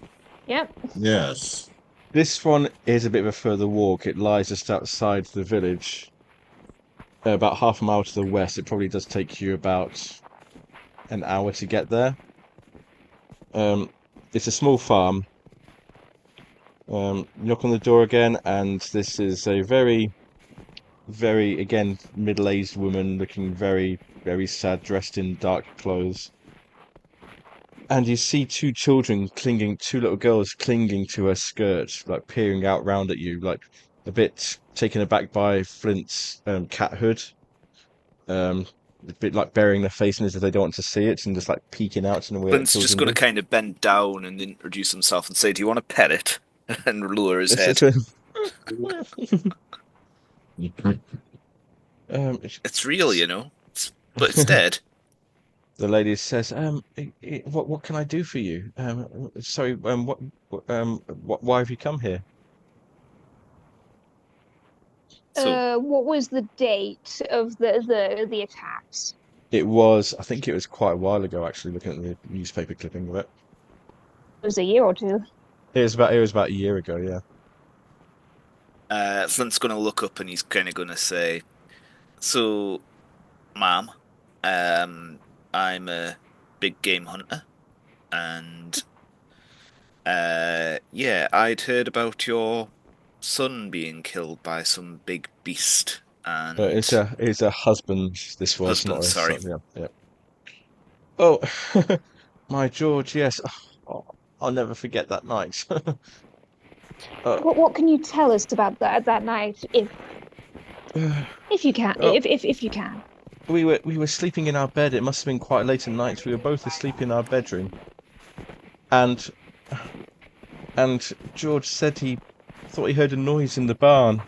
Yep. Yes. This one is a bit of a further walk. It lies just outside the village, about half a mile to the west. It probably does take you about an hour to get there. It's a small farm. Knock on the door again, and this is a very, very, again, middle-aged woman looking very, very sad, dressed in dark clothes. And you see two little girls clinging to her skirt, like peering out round at you, like a bit taken aback by Flint's cat hood. A bit like burying their face in as if they don't want to see it, and just like peeking out in a way. Flint's just going to kind of bend down and introduce himself and say, "Do you want to pet it?" and lower his head. It's real, you know, but it's dead. The lady says, what can I do for you? Sorry, why have you come here? What was the date of the attacks? I think it was quite a while ago, actually, looking at the newspaper clipping of it. It was a year or two. It was about a year ago, yeah. Flint's going to look up and he's kind of going to say, "So, ma'am, I'm a big game hunter, and yeah, I'd heard about your son being killed by some big beast, and it's a husband. This was husband, not a sorry. son. Yeah. Oh, my George, yes. Oh, I'll never forget that night. What can you tell us about that night, if you can? Oh. If you can. we were sleeping in our bed. It must have been quite late at night. We were both asleep in our bedroom, and George said he thought he heard a noise in the barn.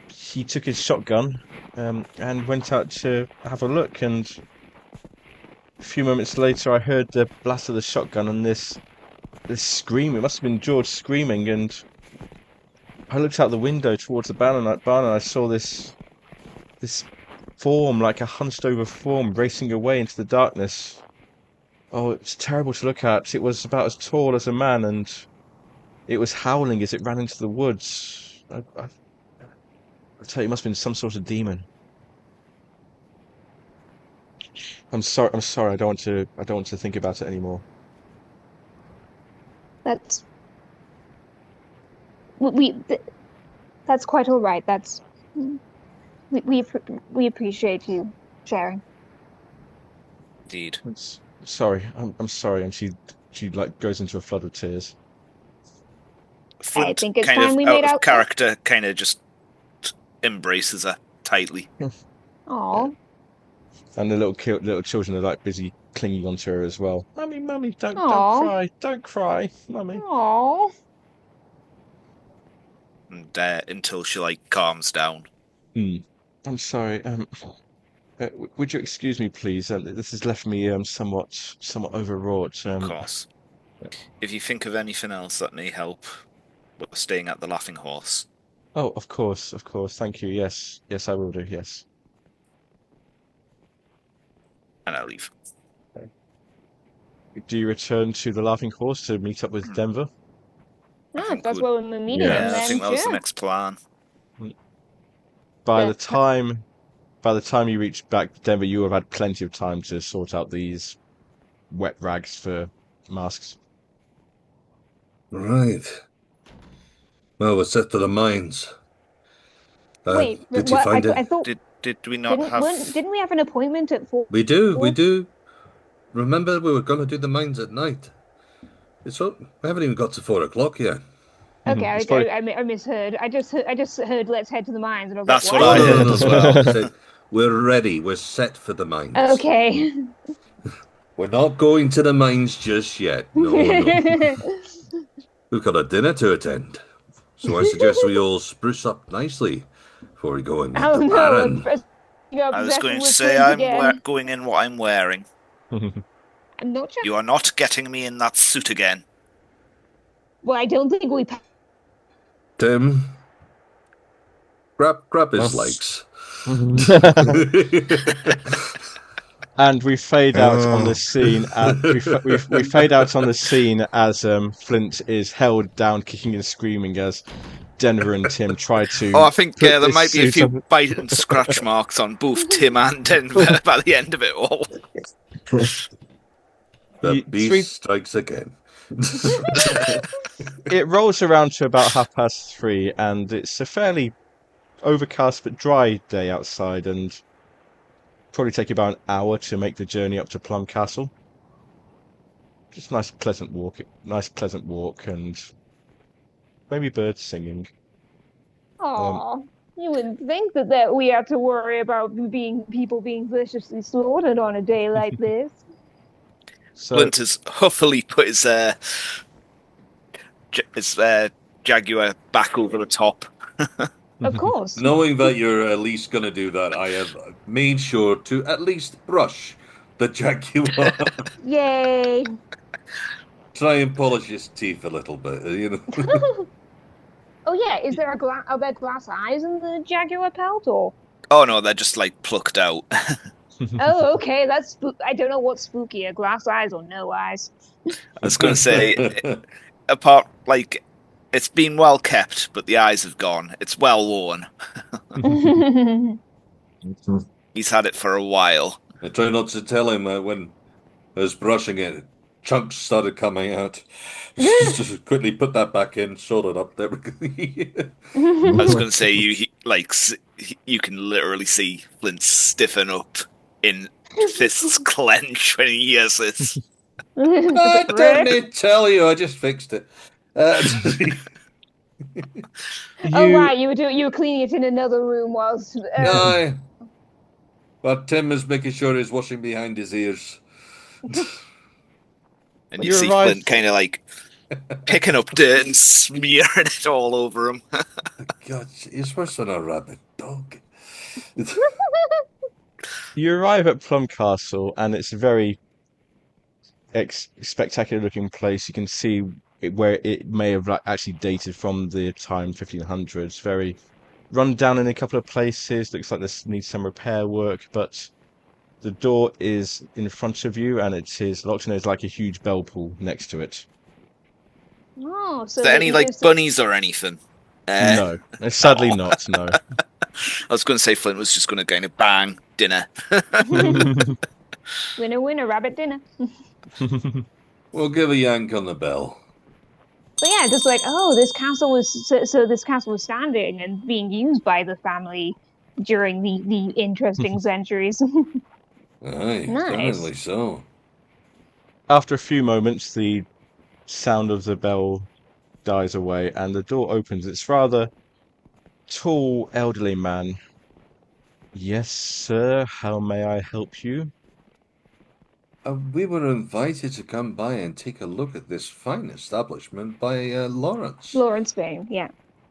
He took his shotgun and went out to have a look, and a few moments later I heard the blast of the shotgun and this scream. It must have been George screaming, and I looked out the window towards the barn and I saw this form, like a hunched over form, racing away into the darkness. Oh, it was terrible to look at. It was about as tall as a man, and it was howling as it ran into the woods. I tell you, it must have been some sort of demon. I'm sorry. I don't want to think about it anymore. That's quite all right. We appreciate you sharing. Indeed. Sorry. I'm sorry. And she like goes into a flood of tears. Flint, I think it's kind time of we out made of out. character, kind of just embraces her tightly. Aww. And the little children are like busy clinging onto her as well. Mummy, don't cry, Mummy. Aww. And until she like calms down. I'm sorry. Would you excuse me, please? This has left me somewhat overwrought. Of course. If you think of anything else that may help, we're staying at the Laughing Horse. Oh, of course. Thank you. Yes, I will do. Yes. And I'll leave. Okay. Do you return to the Laughing Horse to meet up with Denver? No, that's where we're meeting. Yeah, I think that was the next plan. By the time you reach back to Denver, you have had plenty of time to sort out these wet rags for masks. Right. Well, we're set to the mines. Wait, did you find it? I thought. Did we not didn't we have an appointment at 4? We do. Remember, we were going to do the mines at night. We haven't even got to 4 o'clock yet. Okay, I misheard. I just heard let's head to the mines, and I was That's like, what I heard as well. I said, we're ready. We're set for the mines. Okay. We're not going to the mines just yet. No. We've got a dinner to attend. So I suggest we all spruce up nicely before we go and meet the Baron. I was going to say I'm going in what I'm wearing. I'm not sure. You are not getting me in that suit again. Well, I don't think we... Tim, grab his legs. And we fade out on the scene. We fade out on the scene as Flint is held down, kicking and screaming as Denver and Tim try to. Oh, I think there might be a few bite and scratch marks on both Tim and Denver by the end of it all. The beast strikes again. It rolls around to about 3:30, and it's a fairly overcast but dry day outside, and probably take you about an hour to make the journey up to Plum Castle. Just a nice pleasant walk, and maybe birds singing. Aww. You wouldn't think that we have to worry about people being viciously slaughtered on a day like this. So, Flint has huffily put his Jaguar back over the top. Of course. Knowing that you're at least going to do that, I have made sure to at least brush the Jaguar. Yay! Try and polish his teeth a little bit, you know. Oh yeah, is there are there glass eyes in the Jaguar pelt, or? Oh no, they're just like plucked out. Oh, okay, that's I don't know what's spookier, glass eyes or no eyes. I was going to say, apart, like, it's been well kept, but the eyes have gone. It's well worn. He's had it for a while. I try not to tell him when I was brushing it, chunks started coming out. Just quickly put that back in, sort it up. There we go. I was going to say, you can literally see Flint stiffen up in fists clench when he hears this. I didn't tell you, I just fixed it. Oh right, you were cleaning it in another room whilst. No. But Tim is making sure he's washing behind his ears. And you see Flint kind of like picking up dirt and smearing it all over him. God, he's worse than a rabid dog. You arrive at Plum Castle, and it's a very spectacular looking place. You can see where it may have actually dated from the time 1500s. Very run down in a couple of places. Looks like this needs some repair work, but the door is in front of you, and it is locked, and there's like a huge bell pull next to it. Oh, so is there any like bunnies or anything? No, sadly not. No. I was going to say Flint was just going to go bang dinner. Winner, rabbit dinner. We'll give a yank on the bell. But yeah, just like, oh, this castle was this castle was standing and being used by the family during the interesting centuries. Aye, nice. definitely so. After a few moments, the sound of the bell dies away, and the door opens. It's rather tall, elderly man. Yes, sir. How may I help you? We were invited to come by and take a look at this fine establishment by Lawrence. Lawrence Vane, yeah.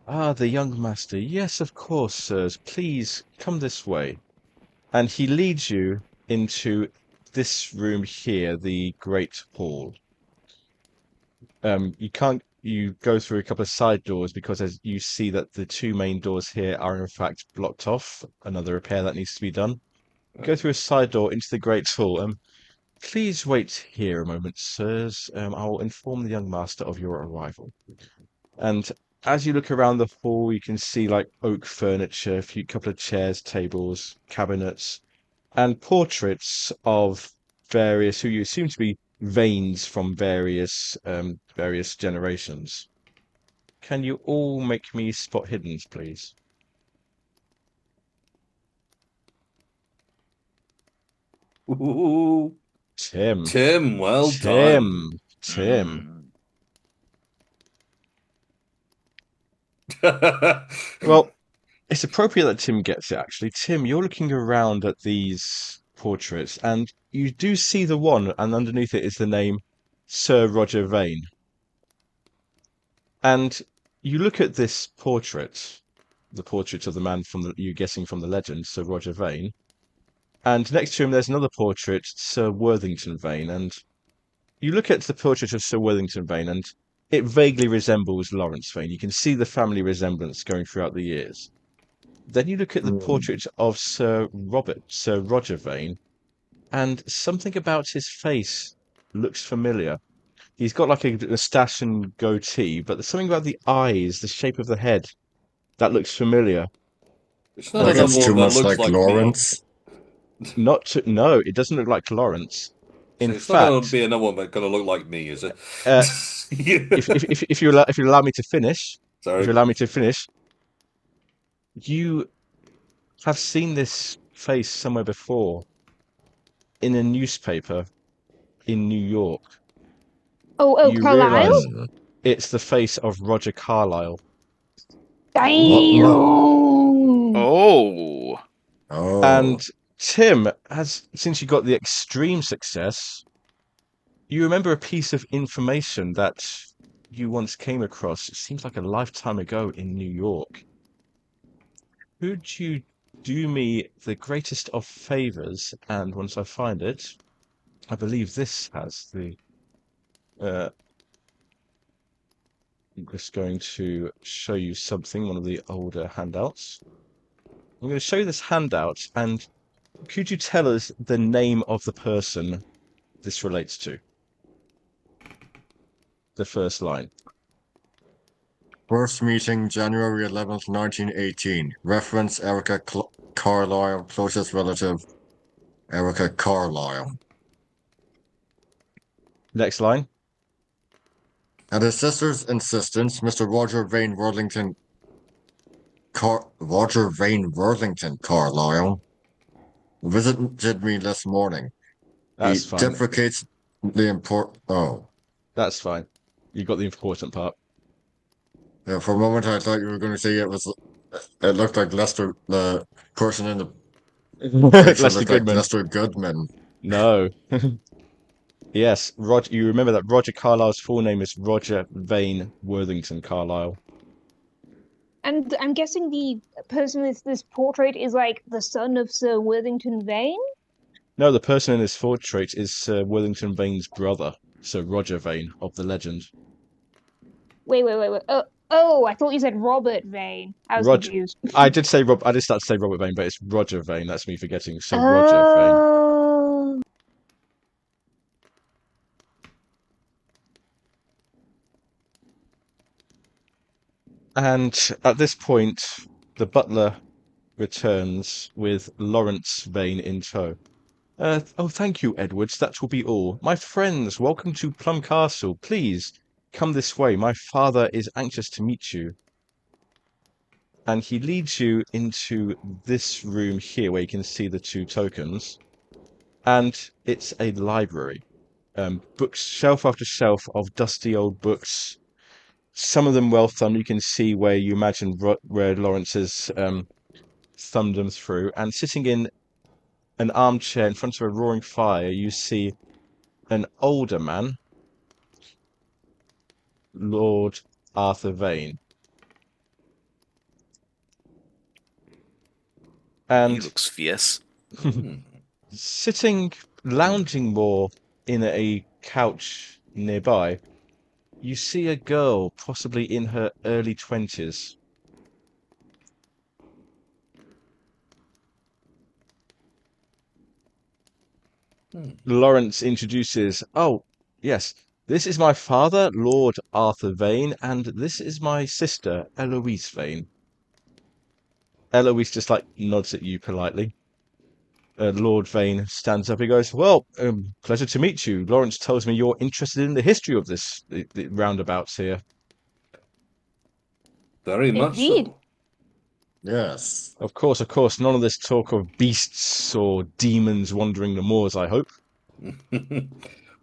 Ah, the young master. Yes, of course, sirs. Please come this way. And he leads you into this room here, the Great Hall. You go through a couple of side doors because as you see that the two main doors here are in fact blocked off. Another repair that needs to be done. Go through a side door into the Great Hall. Please wait here a moment, sirs. I will inform the young master of your arrival. And as you look around the hall, you can see like oak furniture, a couple of chairs, tables, cabinets, and portraits of various who you assume to be Vanes from various generations. Can you all make me spot hiddens, please? Ooh. Tim, well done. Tim. Well, it's appropriate that Tim gets it, actually. Tim, you're looking around at these portraits, and you do see the one, and underneath it is the name Sir Roger Vane. And you look at this portrait, the portrait of the man you're guessing from the legend, Sir Roger Vane, and next to him there's another portrait, Sir Worthington Vane, and you look at the portrait of Sir Worthington Vane, and it vaguely resembles Lawrence Vane. You can see the family resemblance going throughout the years. Then you look at the portrait of Sir Roger Vane, and something about his face looks familiar. He's got like a moustache and goatee, but there's something about the eyes, the shape of the head, that looks familiar. It's not too much like Lawrence. No, it doesn't look like Lawrence. In it's fact, not going to be another one that's going to look like me, is it? if you allow me to finish, sorry. If you allow me to finish, you have seen this face somewhere before in a newspaper in New York. Oh, you Carlisle? It's the face of Roger Carlyle. Damn! Oh. And Tim, since you got the extreme success, you remember a piece of information that you once came across. It seems like a lifetime ago in New York. Could you do me the greatest of favors? And once I find it, I believe this has the. I'm just going to show you something, one of the older handouts. I'm going to show you this handout, and could you tell us the name of the person this relates to? The first line. First meeting, January 11th, 1918. Reference, Erica Carlyle, closest relative, Erica Carlyle. Next line. At his sister's insistence, Mr. Roger Vane Worthington Carlyle visited me this morning. That's he fine. deprecates the important. Oh, that's fine. You got the important part. Yeah, for a moment I thought you were going to say it looked like Lester, the person in the Lester Goodman. Lester Goodman. No. Yes, Roger. You remember that Roger Carlyle's full name is Roger Vane Worthington Carlyle. And I'm guessing the person with this portrait is like the son of Sir Worthington Vane? No, the person in this portrait is Sir Worthington Vane's brother, Sir Roger Vane of the legend. Wait. Oh, I thought you said Robert Vane. I was confused. I did start to say Robert Vane, but it's Roger Vane. That's me forgetting. So Roger Vane. And at this point, the butler returns with Lawrence Vane in tow. Oh, thank you, Edwards. That will be all. My friends, welcome to Plum Castle. Please, come this way. My father is anxious to meet you. And he leads you into this room here where you can see the 2 tokens. And it's a library. Books, shelf after shelf of dusty old books. Some of them well thumbed. You can see where you imagine where Lawrence has thumbed them through. And sitting in an armchair in front of a roaring fire, you see an older man, Lord Arthur Vane. And he looks fierce. Sitting, lounging more in a couch nearby, you see a girl, possibly in her early 20s. Lawrence introduces, oh, yes, this is my father, Lord Arthur Vane, and this is my sister, Eloise Vane. Eloise just nods at you politely. Lord Vane stands up. He goes, well, pleasure to meet you. Lawrence tells me you're interested in the history of the roundabouts here. Very much so. Yes. Of course. None of this talk of beasts or demons wandering the moors, I hope.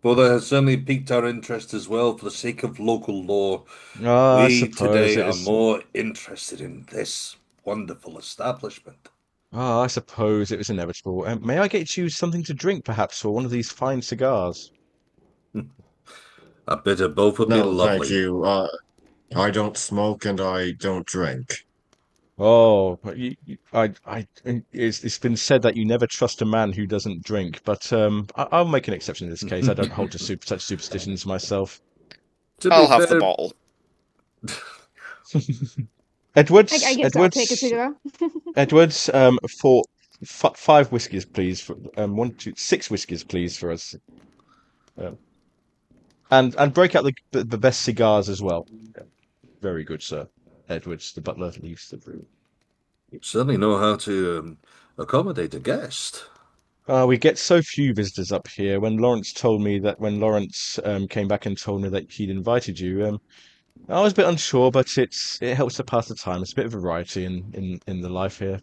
Well, that has certainly piqued our interest as well for the sake of local lore. We today are more interested in this wonderful establishment. I suppose it was inevitable. May I get you something to drink, perhaps, or one of these fine cigars? A bit of both would be lovely. Thank you. I don't smoke and I don't drink. Oh, it's been said that you never trust a man who doesn't drink, but I'll make an exception in this case. I don't hold to such superstitions myself. I'll have the bottle. Edwards, I guess I'll take a cigar. Edwards, for 5 whiskies, please. For, 6 whiskies, please, for us. And break out the best cigars as well. Very good, sir. Edwards, the butler, leaves the room. You certainly know how to accommodate a guest. We get so few visitors up here. When Lawrence came back and told me that he'd invited you, I was a bit unsure, but it helps to pass the time. It's a bit of variety in the life here.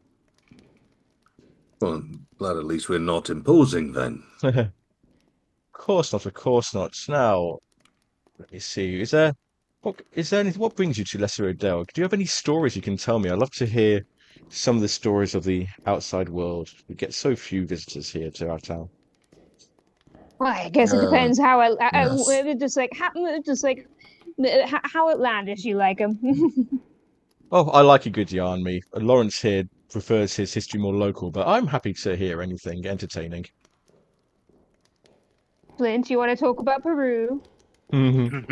Well, I'm glad at least we're not imposing then. Of course not. Now, let me see. Is there anything? What brings you to Lesser Edale? Do you have any stories you can tell me? I'd love to hear some of the stories of the outside world. We get so few visitors here to our town. Well, I guess it depends how how outlandish you like them. Oh, I like a good yarn, me. Lawrence here prefers his history more local, but I'm happy to hear anything entertaining. Flint, you want to talk about Peru? Rather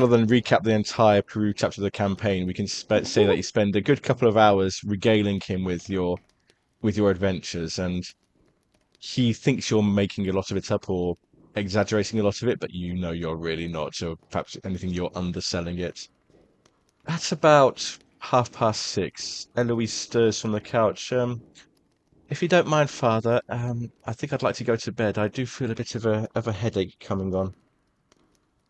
than recap the entire Peru chapter of the campaign, we can say that you spend a good couple of hours regaling him with your adventures, and he thinks you're making a lot of it up or exaggerating a lot of it, but you know you're really not. So perhaps if anything, you're underselling it. That's about 6:30. Eloise stirs from the couch. If you don't mind, Father, I think I'd like to go to bed. I do feel a bit of a headache coming on.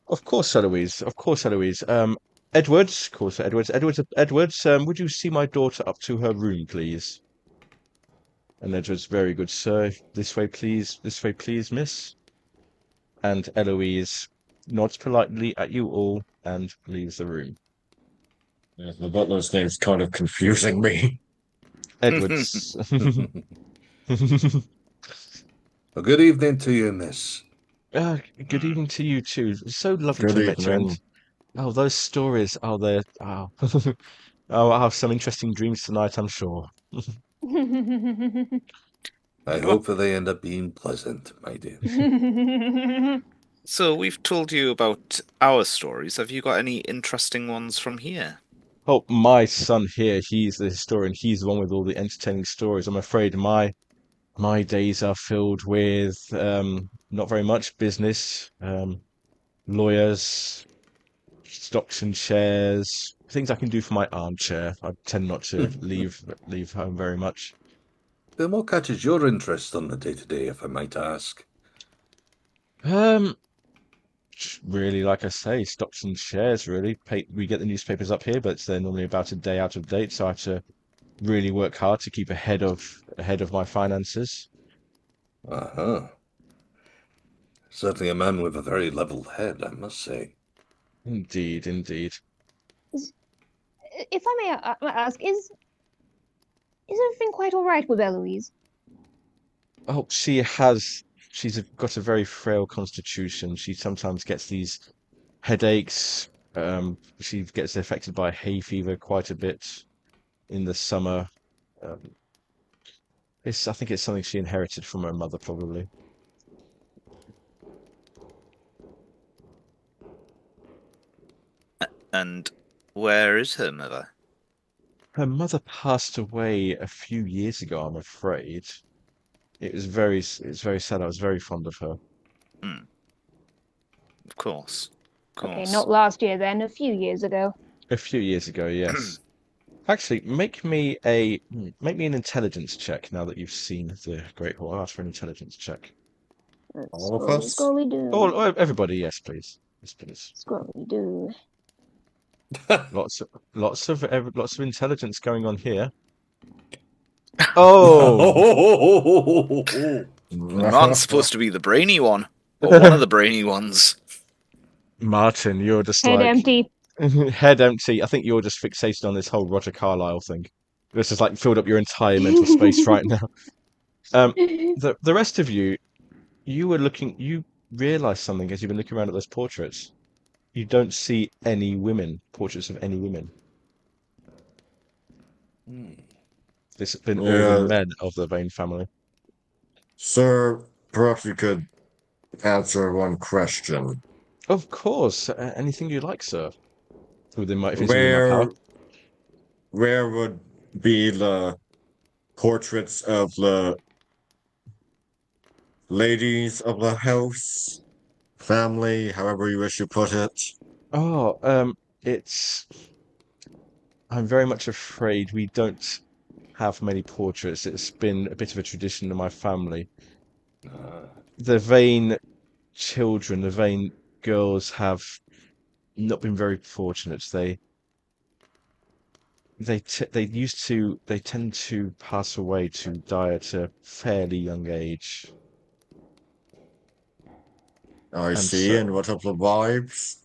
Of course, Eloise. Edwards, of course, Edwards, would you see my daughter up to her room, please? And Edwards, very good, sir. This way, please, miss. And Eloise nods politely at you all and leaves the room. Yeah, the butler's name's kind of confusing me. Edwards. Well, good evening to you, miss. Good evening to you too. It's so lovely Good to meet you. And evening. those stories. They're. I'll have some interesting dreams tonight, I'm sure. I hope that they end up being pleasant, my dear. So we've told you about our stories. Have you got any interesting ones from here? Oh, my son here, he's the historian. He's the one with all the entertaining stories. I'm afraid my days are filled with not very much business, lawyers, stocks and shares, things I can do for my armchair. I tend not to leave home very much. Then what catches your interest on the day-to-day, if I might ask? Really, like I say, stocks and shares, really. We get the newspapers up here, but they're normally about a day out of date, so I have to really work hard to keep ahead of my finances. Uh-huh. Certainly a man with a very level head, I must say. Indeed, indeed. If I may ask, is everything quite all right with Eloise? Oh, she's got a very frail constitution. She sometimes gets these headaches. She gets affected by hay fever quite a bit in the summer. Um, I think it's something she inherited from her mother, probably. And where is her mother? Her mother passed away a few years ago, I'm afraid. It's very sad. I was very fond of her. Of course. Okay, not last year then, a few years ago. A few years ago, yes. Actually, make me an intelligence check now that you've seen the Great Hall. I'll ask for an intelligence check. All of us? Scrolly do. Oh, everybody, yes, please. Yes, please. Scrolly do. Lots of intelligence going on here. Oh, I'm supposed to be the brainy one, or one of the brainy ones. Martin, you're just Head like empty. head empty. I think you're just fixated on this whole Roger Carlyle thing. This has like filled up your entire mental space right now. The rest of you, you realize something as you've been looking around at those portraits. You don't see any portraits of any women. This has been all the men of the Vane family. Sir, perhaps you could answer one question. Of course, anything you like, sir. Within my power. Where would be the portraits of the ladies of the house, family, however you wish to put it? Oh, I'm very much afraid we don't have many portraits. It's been a bit of a tradition in my family. The Vane children, the Vane girls have not been very fortunate. They tend to pass away, to die at a fairly young age. I see. And what of the wives?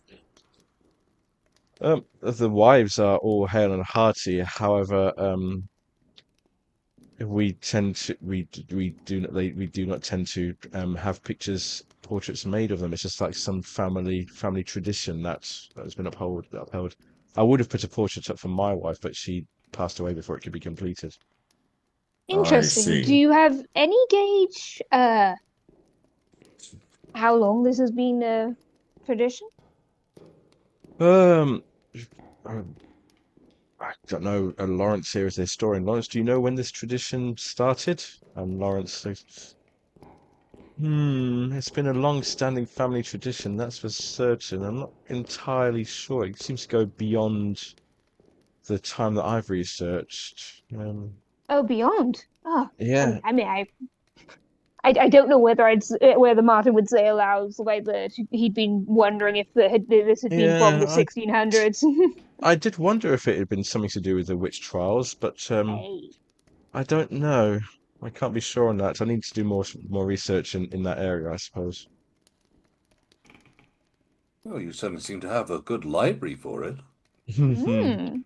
The wives are all hale and hearty. However, we do not tend to have portraits made of them. It's just like some family tradition that's been upheld. I would have put a portrait up for my wife, but she passed away before it could be completed. Interesting. Do you have any gauge how long this has been a tradition? I don't know. Lawrence here is the historian. Lawrence, do you know when this tradition started? And Lawrence says, it's been a long-standing family tradition, that's for certain. I'm not entirely sure. It seems to go beyond the time that I've researched. Oh, beyond? Oh, yeah. I mean, I don't know whether Martin would say aloud like that he'd been wondering if this had been from the 1600s. I did wonder if it had been something to do with the witch trials, but I don't know. I can't be sure on that. I need to do more research in that area, I suppose. Oh, you certainly seem to have a good library for it. Hmm.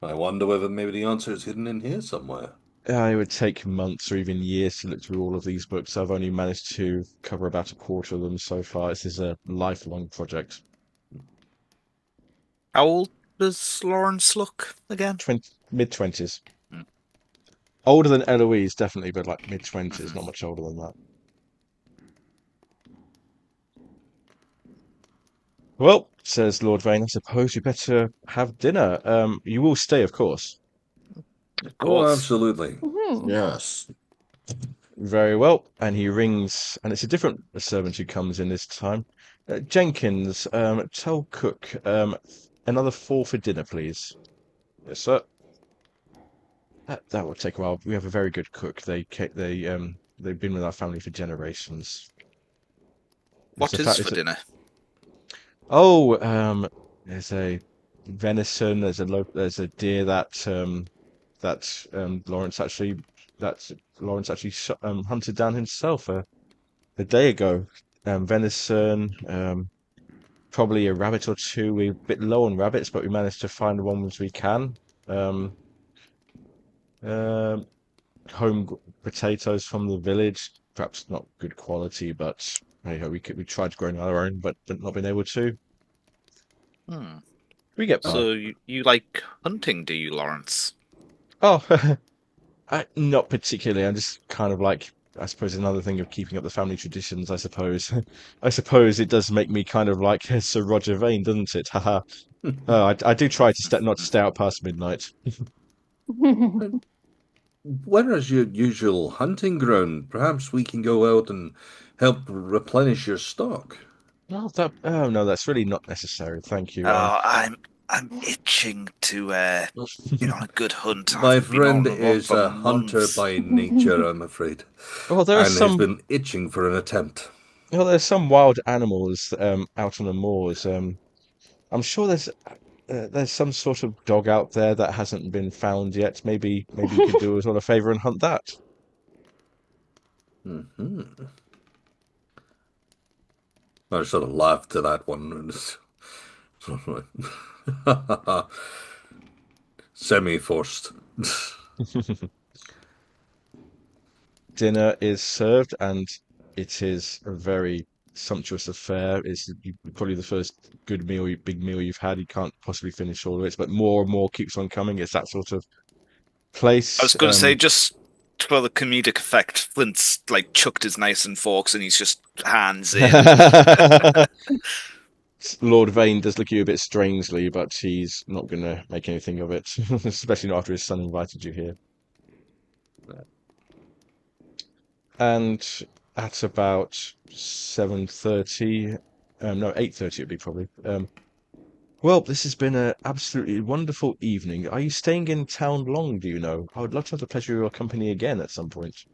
I wonder whether maybe the answer is hidden in here somewhere. It would take months or even years to look through all of these books. I've only managed to cover about a quarter of them so far. This is a lifelong project. How old does Lawrence look again? Mid-20s. Older than Eloise, definitely, but like mid-20s, not much older than that. Well, says Lord Vane, I suppose we better have dinner. You will stay, of course. Of course. Oh, absolutely. Yes. Very well. And he rings, and it's a different servant who comes in this time. Jenkins, tell cook, another 4 for dinner, please. Yes, sir. That will take a while. We have a very good cook. They've been with our family for generations. What is for dinner? Oh, there's a venison. There's a deer that Lawrence actually hunted down himself a day ago. Venison. Probably a rabbit or two. We're a bit low on rabbits, but we managed to find the ones we can. Home potatoes from the village. Perhaps not good quality, but hey, we tried growing our own, but not been able to. We get by. So you like hunting, do you, Lawrence? Oh, not particularly. I'm just kind of like, I suppose, another thing of keeping up the family traditions, I suppose. I suppose it does make me kind of like Sir Roger Vane, doesn't it? Haha. I do try to not to stay out past midnight. Where is your usual hunting ground? Perhaps we can go out and help replenish your stock. Oh, no, that's really not necessary. Thank you. Oh, I'm itching to get on a good hunt. My friend is a hunter by nature, I'm afraid. Well, has been itching for an attempt. Well, there's some wild animals out on the moors. I'm sure there's some sort of dog out there that hasn't been found yet. Maybe you could do us all a favor and hunt that. I sort of laughed at that one. Semi-forced. Dinner is served, and it is a very sumptuous affair. It's probably the first big meal you've had. You can't possibly finish all of it, but more and more keeps on coming. It's that sort of place. I was going to say, just for the comedic effect, Flint's like chucked his knives and forks, and he's just hands in. Lord Vane does look at you a bit strangely, but he's not going to make anything of it, especially not after his son invited you here. And at about 7:30, no, 8:30 it'd be probably. Well, this has been an absolutely wonderful evening. Are you staying in town long, do you know? I would love to have the pleasure of your company again at some point.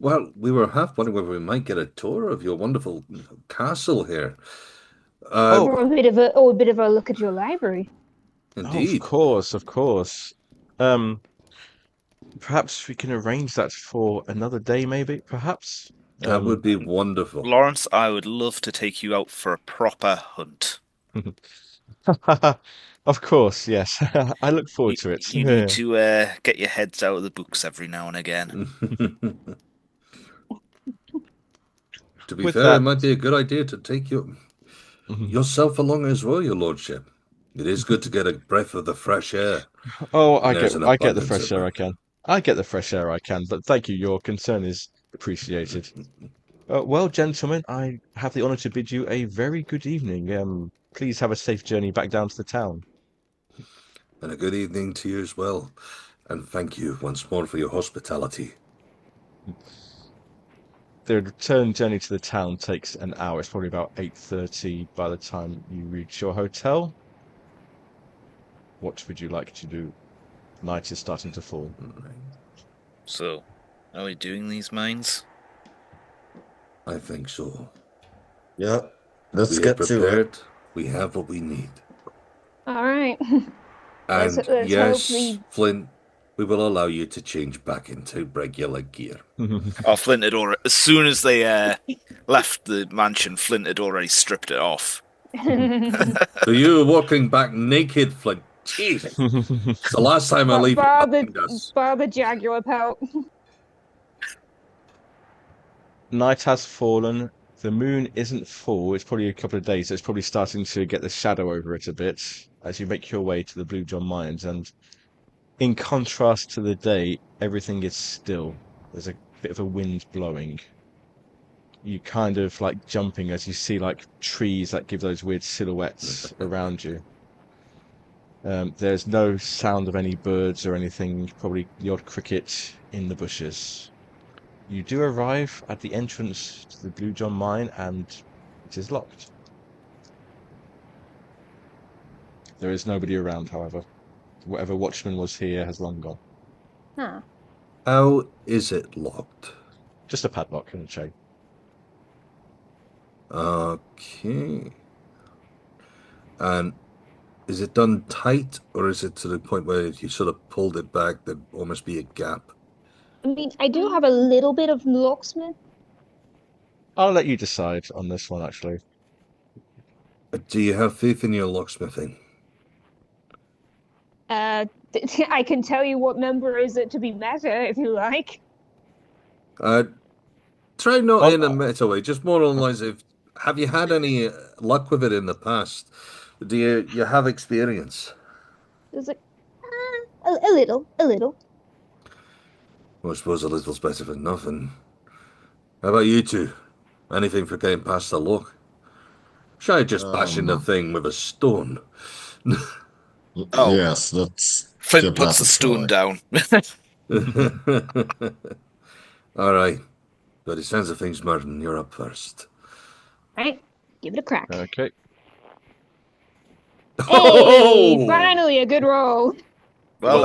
Well, we were half wondering whether we might get a tour of your wonderful castle here. Or a bit of a look at your library. Indeed. Oh, of course. Perhaps we can arrange that for another day, maybe, perhaps? That would be wonderful. Lawrence, I would love to take you out for a proper hunt. Of course, yes. I look forward to it. You need to get your heads out of the books every now and again. To be fair, it might be a good idea to take yourself along as well, your lordship. It is good to get a breath of the fresh air. Oh, I get the fresh air I can. I get the fresh air I can, but thank you. Your concern is appreciated. Well, gentlemen, I have the honor to bid you a very good evening. Please have a safe journey back down to the town. And a good evening to you as well. And thank you once more for your hospitality. The return journey to the town takes an hour. It's probably about 8:30 by the time you reach your hotel. What would you like to do? Night is starting to fall. So, are we doing these mines? I think so. Yeah, let's get to it. We have what we need. All right. And yes, Flint, we will allow you to change back into regular gear. Flint had already, as soon as they left the mansion, Flint had already stripped it off. So you walking back naked, Flint? Jeez. It's the last time I leave us. Bar the jaguar pelt. Night has fallen. The moon isn't full. It's probably a couple of days, so it's probably starting to get the shadow over it a bit as you make your way to the Blue John Mines. And in contrast to the day, everything is still. There's a bit of a wind blowing. You kind of like jumping as you see like trees that give those weird silhouettes around you. There's no sound of any birds or anything, probably the odd cricket in the bushes. You do arrive at the entrance to the Blue John Mine, and it is locked. There is nobody around, however. Whatever watchman was here has long gone. Huh. How is it locked? Just a padlock and a chain. Okay. And is it done tight, or is it to the point where if you sort of pulled it back, there'd almost be a gap? I mean, I do have a little bit of locksmith. I'll let you decide on this one, actually. Do you have faith in your locksmithing? I can tell you what number is it to be meta, if you like. Try not in a meta way, just more on lines of, have you had any luck with it in the past? Do you have experience? It's like, a little. Well, I suppose a little's better than nothing. How about you two? Anything for getting past the lock? Try just bashing the thing with a stone. Yes, that's... Flint puts the stone down. All right. But it sounds of things, Martin. You're up first. All right, give it a crack. Okay. Hey, finally a good roll. Well,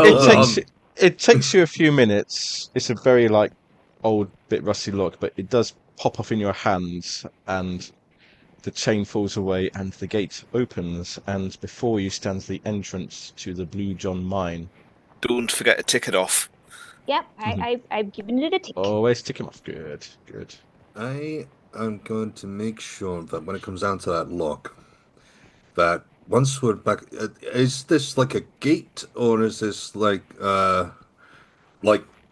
it takes you a few minutes. It's a very like old, bit rusty lock, but it does pop off in your hands, and the chain falls away, and the gate opens, and before you stands the entrance to the Blue John Mine. Don't forget to tick it off. Yep, I've given it a tick. Always tick him off. Good. I am going to make sure that when it comes down to that lock, that once we're back, is this like a gate, or is this like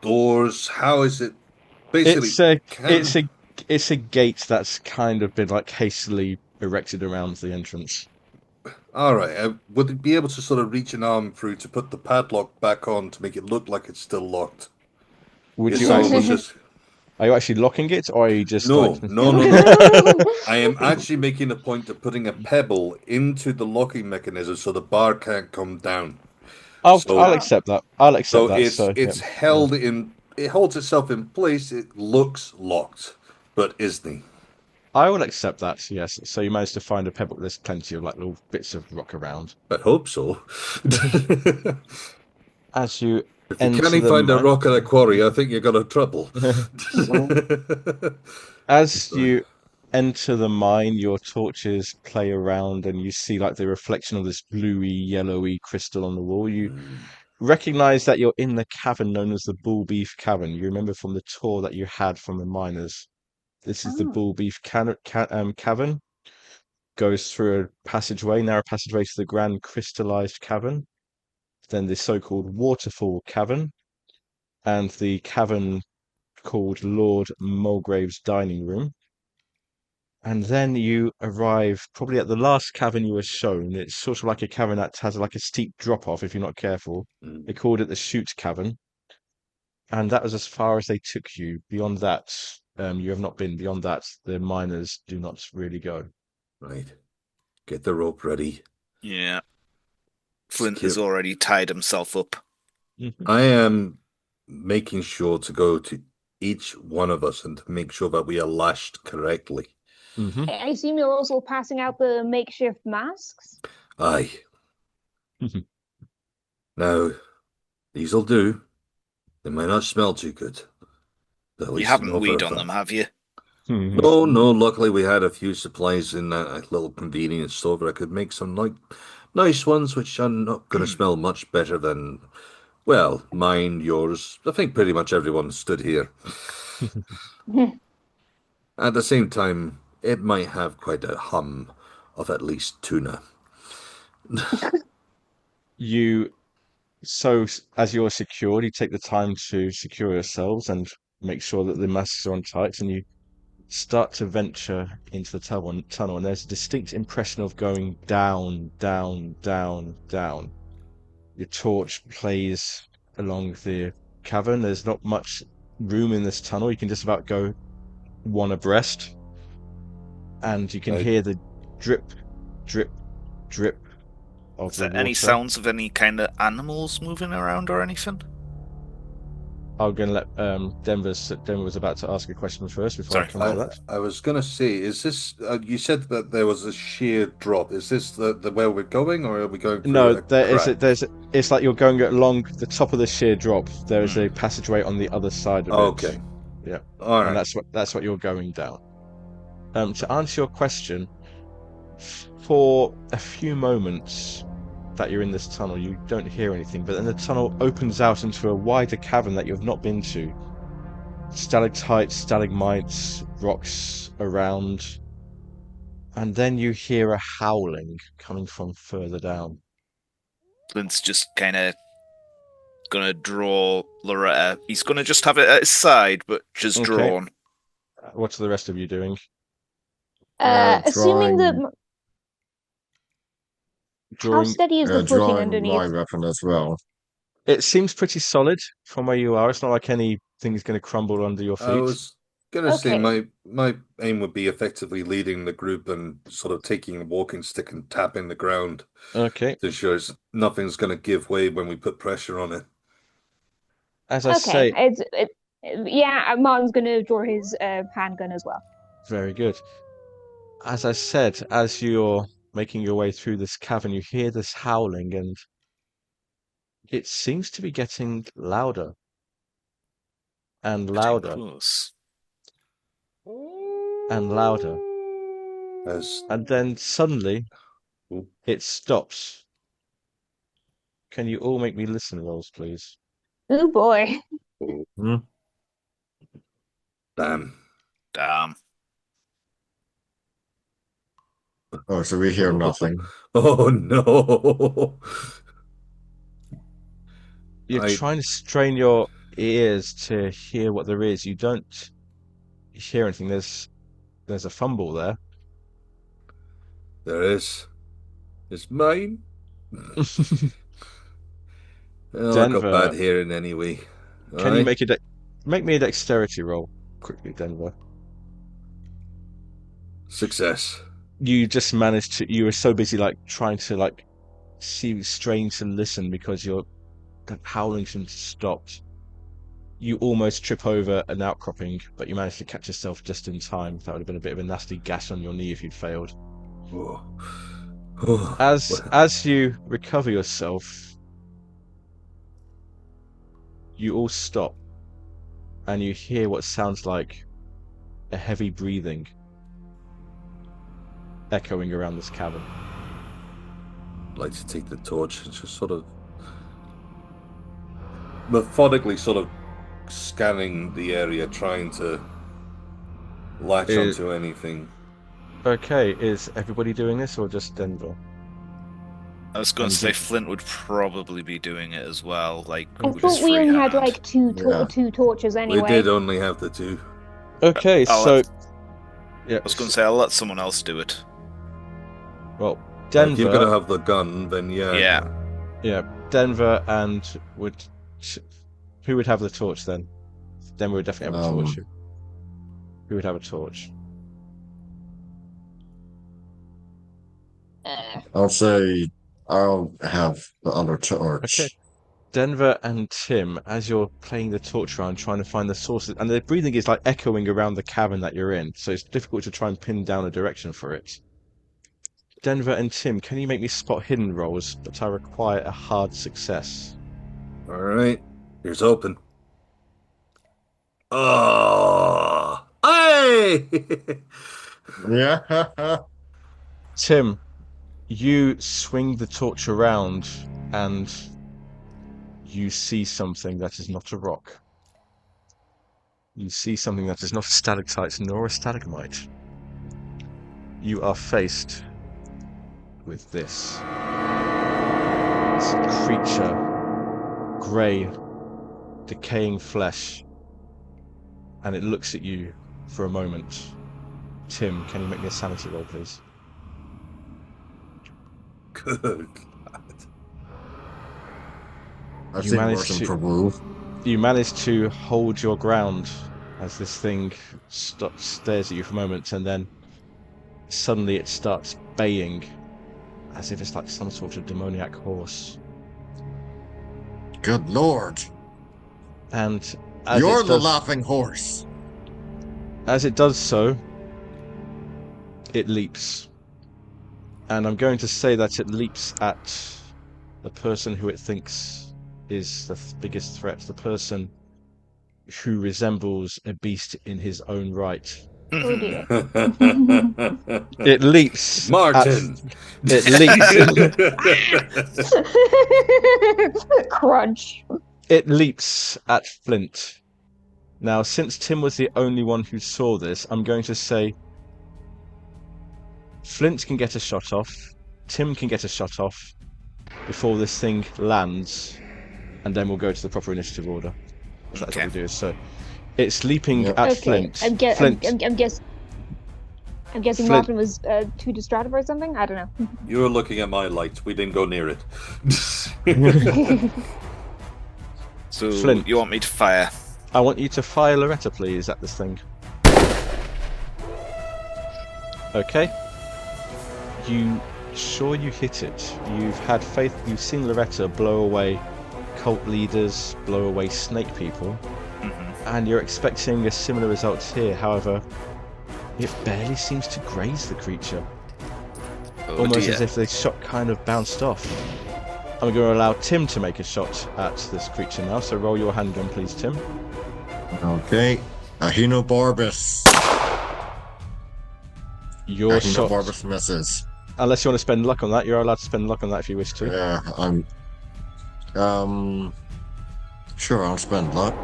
doors? How is it? Basically, it's a gate that's kind of been like hastily erected around the entrance. All right. Would it be able to sort of reach an arm through to put the padlock back on to make it look like it's still locked? Would you actually, are you actually locking it, or are you just no? I am actually making a point of putting a pebble into the locking mechanism so the bar can't come down. I'll accept that. It's held in. It holds itself in place. It looks locked, but isn't. I will accept that, yes. So you managed to find a pebble. There's plenty of like little bits of rock around. I hope so. As you If you can't find a rock at a quarry, I think you've got a trouble. As you enter the mine, your torches play around, and you see like the reflection of this bluey, yellowy crystal on the wall. You recognize that you're in the cavern known as the Bull Beef Cavern. You remember from the tour that you had from the miners. This is the Bull Beef Cavern. Goes through a narrow passageway to the Grand Crystallized Cavern. Then the so-called Waterfall Cavern, and the cavern called Lord Mulgrave's Dining Room. And then you arrive probably at the last cavern you were shown. It's sort of like a cavern that has like a steep drop-off if you're not careful. They called it the Chute Cavern. And that was as far as they took you. Beyond that, you have not been. Beyond that, the miners do not really go. Right. Get the rope ready. Yeah. Flint has already tied himself up. I am making sure to go to each one of us and to make sure that we are lashed correctly. I assume you're also passing out the makeshift masks? Aye. Now, these'll do. They might not smell too good. You haven't weed on them, have you? No. Luckily, we had a few supplies in that little convenience store where I could make some nice ones, which are not going to smell much better than, well, mine, yours. I think pretty much everyone stood here. At the same time, it might have quite a hum of at least tuna. as you're secured, you take the time to secure yourselves and make sure that the masks are on tight, and you start to venture into the tunnel, and there's a distinct impression of going down, down, down, down. Your torch plays along the cavern. There's not much room in this tunnel. You can just about go one abreast, and you can hear the drip, drip, drip of the water. Any sounds of any kind of animals moving around or anything? I'm going to let Denver was about to ask a question first before I come to that. I was going to say, is this, you said that there was a sheer drop. Is this the where we're going, or are we going through No, it's like you're going along the top of the sheer drop. There is a passageway on the other side of it. Okay. Yeah. All right. And that's what you're going down. To answer your question, for a few moments that you're in this tunnel, you don't hear anything, but then the tunnel opens out into a wider cavern that you've not been to. Stalactites, stalagmites, rocks around, and then you hear a howling coming from further down. Clint's just kind of gonna draw Loretta. He's gonna just have it at his side, but just drawn. What's the rest of you doing? Assuming that. How steady is the footing underneath? My weapon as well. It seems pretty solid from where you are. It's not like anything's going to crumble under your feet. I was going to say my aim would be effectively leading the group and sort of taking a walking stick and tapping the ground. Okay. To ensure nothing's going to give way when we put pressure on it. As I say... Martin's going to draw his handgun as well. Very good. As I said, as you're making your way through this cavern, you hear this howling, and it seems to be getting louder and louder and louder. And then suddenly it stops. Can you all make me listen rolls, please? Oh boy. Damn. Oh, so we hear nothing. Oh no. You're trying to strain your ears to hear what there is. You don't hear anything. There's a fumble there. There is. It's mine. Well, I got bad hearing anyway. Can you make me a dexterity roll quickly, Denver? Success. You just managed to. You were so busy, trying to see strain to listen because your howling shouldn't have stopped. You almost trip over an outcropping, but you managed to catch yourself just in time. That would have been a bit of a nasty gash on your knee if you'd failed. As you recover yourself, you all stop, and you hear what sounds like a heavy breathing echoing around this cavern. I'd like to take the torch and just sort of methodically scanning the area, trying to latch onto anything. Okay, is everybody doing this or just Denver? I was going to say Flint would probably be doing it as well. I thought we only had two torches anyway. We did only have the two. Okay, I was going to say I'll let someone else do it. Well, Denver... If you're going to have the gun, then yeah. Yeah, Denver and who would have the torch then? Denver would definitely have a torch. Who would have a torch? I'll say I'll have the other torch. Okay. Denver and Tim, as you're playing the torch around, trying to find the sources, and the breathing is echoing around the cavern that you're in, so it's difficult to try and pin down a direction for it. Denver and Tim, can you make me spot hidden rolls, but I require a hard success? Alright, here's open. Oh! Hey! Yeah. Tim, you swing the torch around and you see something that is not a rock. You see something that is not a stalactite nor a stalagmite. You are faced with this. creature, grey, decaying flesh, and it looks at you for a moment. Tim, can you make me a sanity roll, please? Good. I've seen worse in Peru. You manage to hold your ground as this thing stares at you for a moment, and then suddenly it starts baying as if it's like some sort of demoniac horse. Good lord. And as You're the laughing horse. As it does so, it leaps. And I'm going to say that it leaps at the person who it thinks is the biggest threat, the person who resembles a beast in his own right. Oh dear. It leaps. Martin! It leaps. Crunch. It leaps at Flint. Now, since Tim was the only one who saw this, I'm going to say Flint can get a shot off, Tim can get a shot off before this thing lands, and then we'll go to the proper initiative order. That's what we do. So it's leaping at Flint. I'm guessing Flint. Martin was too distracted or something? I don't know. You were looking at my lights. We didn't go near it. So Flint. You want me to fire? I want you to fire Loretta, please, at this thing. Okay. You hit it. You've had faith. You've seen Loretta blow away cult leaders, blow away snake people, and you're expecting a similar result here. However, it barely seems to graze the creature. Almost as if the shot kind of bounced off. I'm going to allow Tim to make a shot at this creature now, so roll your handgun, please, Tim. Okay. Ahenobarbus. Your shot. Ahenobarbus misses. Unless you want to spend luck on that, you're allowed to spend luck on that if you wish to. Yeah, sure, I'll spend luck.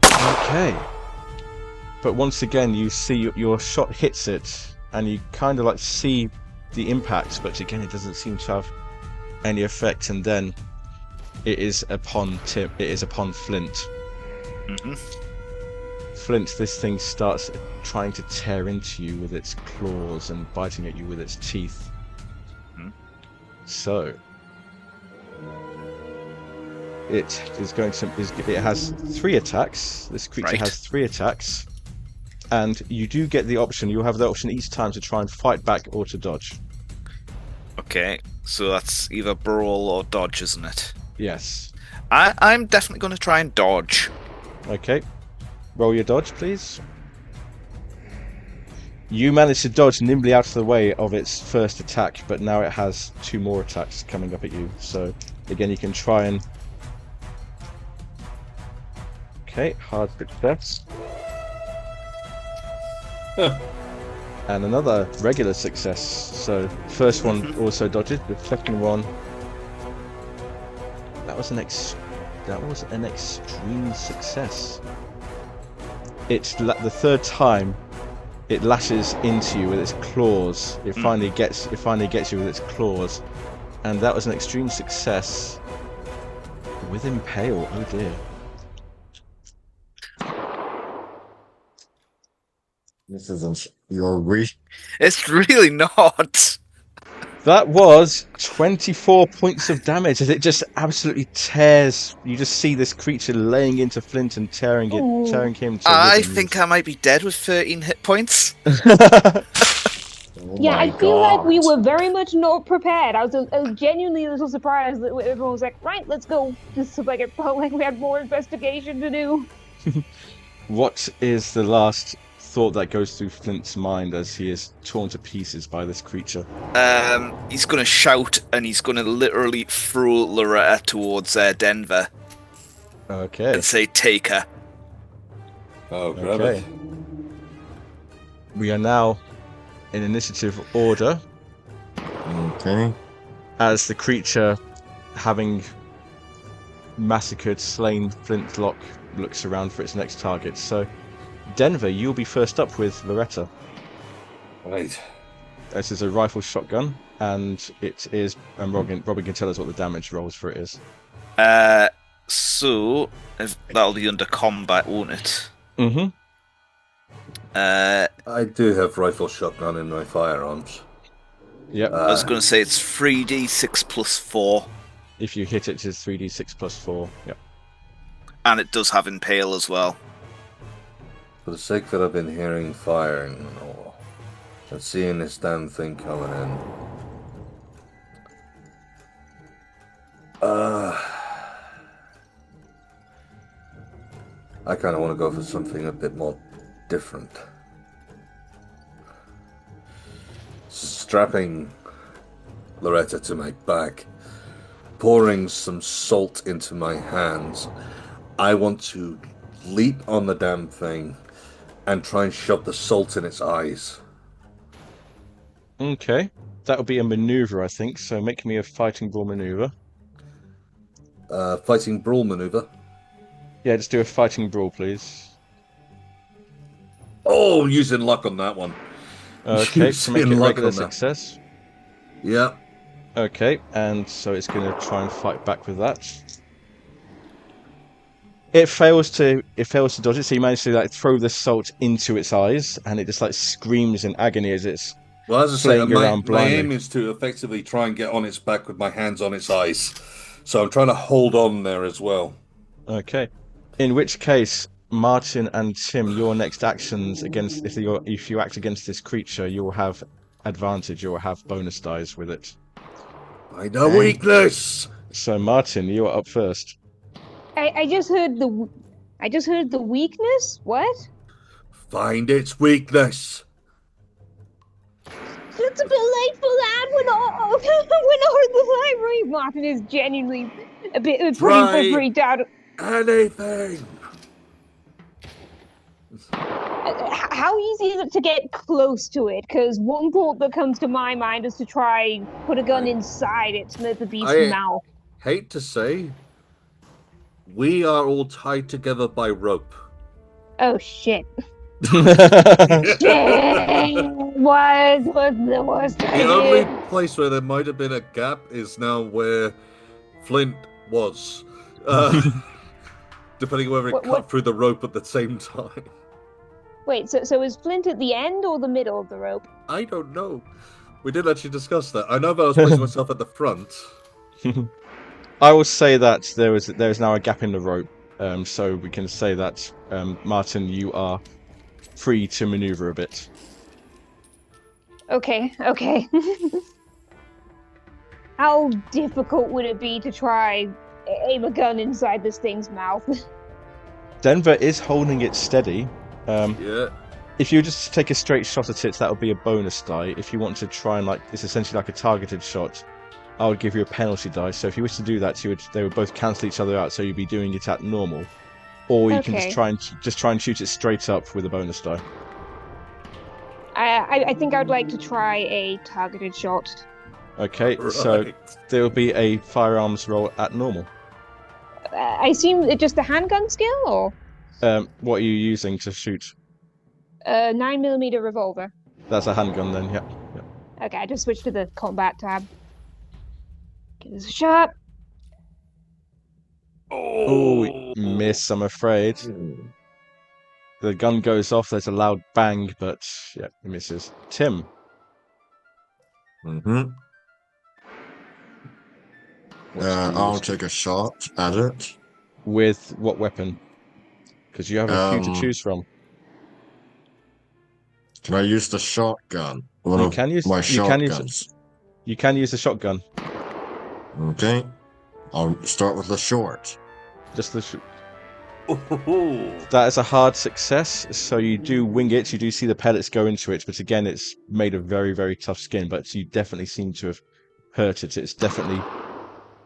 Okay. But once again, you see your shot hits it, and you kind of like see the impact, but again, it doesn't seem to have any effect, and then it is upon Tim. It is upon Flint. Flint, this thing starts trying to tear into you with its claws and biting at you with its teeth. So it is going to. It has 3 attacks. This creature has 3 attacks, and you do get the option. You have the option each time to try and fight back or to dodge. Okay, so that's either brawl or dodge, isn't it? Yes. I'm definitely going to try and dodge. Okay. Roll your dodge, please. You managed to dodge nimbly out of the way of its first attack, but now it has 2 more attacks coming up at you. So, again, you can try and... Okay, hard success. And another regular success. So, first one also dodged. The second one... That was an extreme success. The third time it lashes into you with its claws. It finally gets you with its claws, and that was an extreme success with impale. Oh dear. This isn't your It's really not. That was 24 points of damage as it just absolutely tears. You just see this creature laying into Flint and tearing him to I ribbons. think I might be dead with 13 hit points. Yeah, I feel like we were very much not prepared. I was genuinely a little surprised that everyone was like, right, let's go. Just like it felt like we had more investigation to do. What is the last thought that goes through Flint's mind as he is torn to pieces by this creature? He's going to shout, and he's going to literally throw Loretta towards Denver. Okay. And say, take her. Oh, grab it. We are now in initiative order. Okay. As the creature, having massacred, slain Flintlock, looks around for its next target. So, Denver, you'll be first up with Loretta. Right. This is a rifle shotgun, and it is. And Robin can tell us what the damage rolls for it is. So that'll be under combat, won't it? Mm-hmm. I do have rifle shotgun in my firearms. Yep. I was going to say it's 3d6 plus 4. If you hit it, it's 3d6 plus 4. Yep. And it does have impale as well. For the sake that I've been hearing firing and all, and seeing this damn thing coming in. I kind of want to go for something a bit more different. Strapping Loretta to my back, pouring some salt into my hands, I want to leap on the damn thing and try and shove the salt in its eyes. Okay. That would be a maneuver, I think, so make me a fighting brawl maneuver. Fighting brawl maneuver? Yeah, just do a fighting brawl, please. Oh, using luck on that one. Okay, so make it a regular success. Yeah. Okay, and so it's going to try and fight back with that. It fails to dodge it, so you manage to throw the salt into its eyes, and it just screams in agony as it's flaying around blindly. My aim is to effectively try and get on its back with my hands on its eyes. So I'm trying to hold on there as well. Okay. In which case, Martin and Tim, your next actions against if you act against this creature, you'll have advantage. You'll have bonus dice with it. Find a weakness. So Martin, you are up first. I just heard the weakness. What? Find its weakness. It's a bit late for that. We're not in the library. Martin is genuinely a bit freaked out. Anything. How easy is it to get close to it? Because one thought that comes to my mind is to try put a gun inside it to make the beast's mouth. Hate to say, we are all tied together by rope. Oh shit. Shit. What was the worst? The only place where there might have been a gap is now where Flint was. Depending on whether it cut through the rope at the same time. Wait, so is Flint at the end or the middle of the rope? I don't know. We did actually discuss that. I know that I was placing myself at the front. I will say that there is now a gap in the rope, so we can say that Martin, you are free to maneuver a bit. Okay. How difficult would it be to try aim a gun inside this thing's mouth? Denver is holding it steady. Yeah. If you just take a straight shot at it, that would be a bonus die. If you want to try and it's essentially like a targeted shot, I would give you a penalty die. So if you wish to do that, they would both cancel each other out. So you'd be doing it at normal, or you can just try and shoot it straight up with a bonus die. I think I would like to try a targeted shot. Okay, right. So there will be a firearms roll at normal. I assume it's just a handgun skill, or? What are you using to shoot? 9mm revolver. That's a handgun then, yeah. Okay, I just switched to the combat tab. Give this a shot. Oh, miss, I'm afraid. The gun goes off, there's a loud bang, but yeah, it misses. Tim. I'll take a shot at it. With what weapon? Because you have a few to choose from. Can I use the shotgun? You can use the shotgun. Okay. I'll start with the short. Just the That is a hard success, so you do wing it, you do see the pellets go into it, but again, it's made of very, very tough skin, but you definitely seem to have hurt it. It's definitely...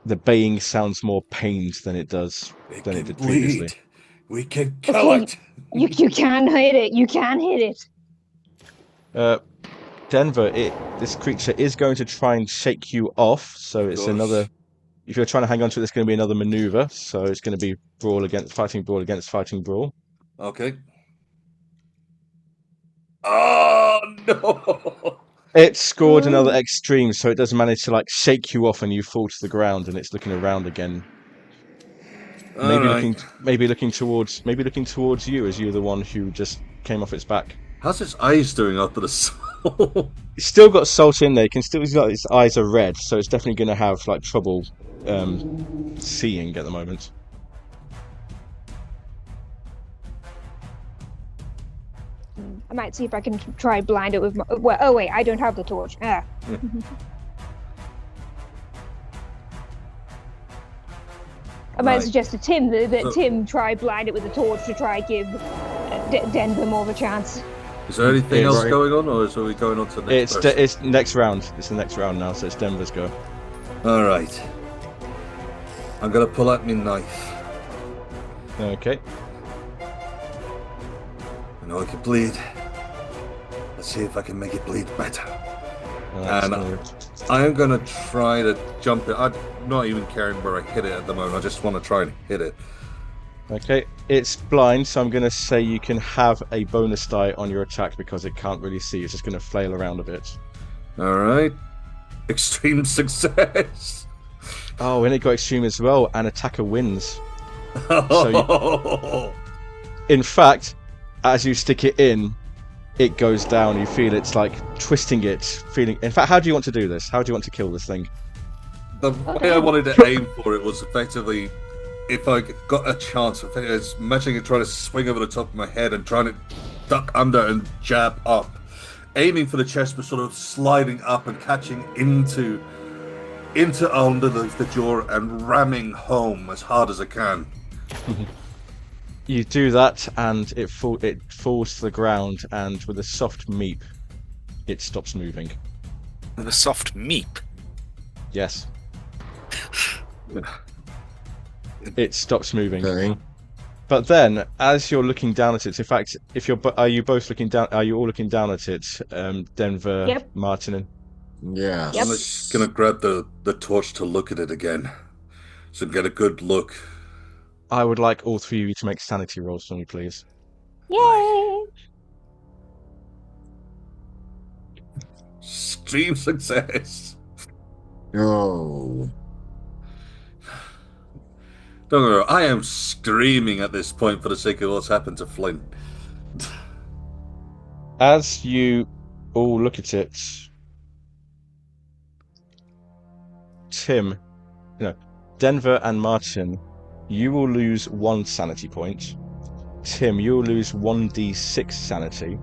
The baying sounds more pained than it did previously. We can kill it! You can hit it, you can hit it! Denver, this creature is going to try and shake you off, so it's another... If you're trying to hang on to it, it's going to be another maneuver, so it's going to be fighting brawl against fighting brawl. Okay. Oh, no! It scored another extreme, so it does manage to like shake you off and you fall to the ground, and it's looking around again. Maybe looking towards you, as you're the one who just came off its back. How's its eyes doing after the salt? It's still got salt in there. You can still see like its eyes are red, so it's definitely going to have like trouble seeing at the moment. I might see if I can try blind it with my... Well, oh wait, I don't have the torch. Ah. I might suggest to Tim that Tim try blind it with the torch to try give Denver more of a chance. Is there anything else going on, or are we going on to the next person? It's next round. It's the next round now, so it's Denver's go. All right. I'm going to pull out my knife. Okay. I know it can bleed. Let's see if I can make it bleed better. And I am going to try to jump it. I'm not even caring where I hit it at the moment. I just want to try and hit it. Okay, it's blind, so I'm going to say you can have a bonus die on your attack because it can't really see. It's just going to flail around a bit. All right. Extreme success. Oh, and it got extreme as well, and attacker wins. In fact, as you stick it in, it goes down. You feel it's like twisting it. In fact, how do you want to do this? How do you want to kill this thing? The way I wanted to aim for it was effectively, if I got a chance, imagining it trying to swing over the top of my head and trying to duck under and jab up, aiming for the chest but sort of sliding up and catching into under the jaw and ramming home as hard as I can. You do that, and it falls to the ground, and with a soft meep, it stops moving. With a soft meep? Yes. It stops moving. Okay. But then, as you're looking down at it, in fact, are you both looking down? Are you all looking down at it, Denver, Yep. Martin, and... Yes. Yep. I'm just going to grab the torch to look at it again, so get a good look. I would like all three of you to make sanity rolls for me, please. Yay! Extreme success. Oh. Don't worry, I am screaming at this point for the sake of what's happened to Flynn. As you all look at it, Denver and Martin, you will lose 1 sanity point. Tim, you will lose 1d6 sanity.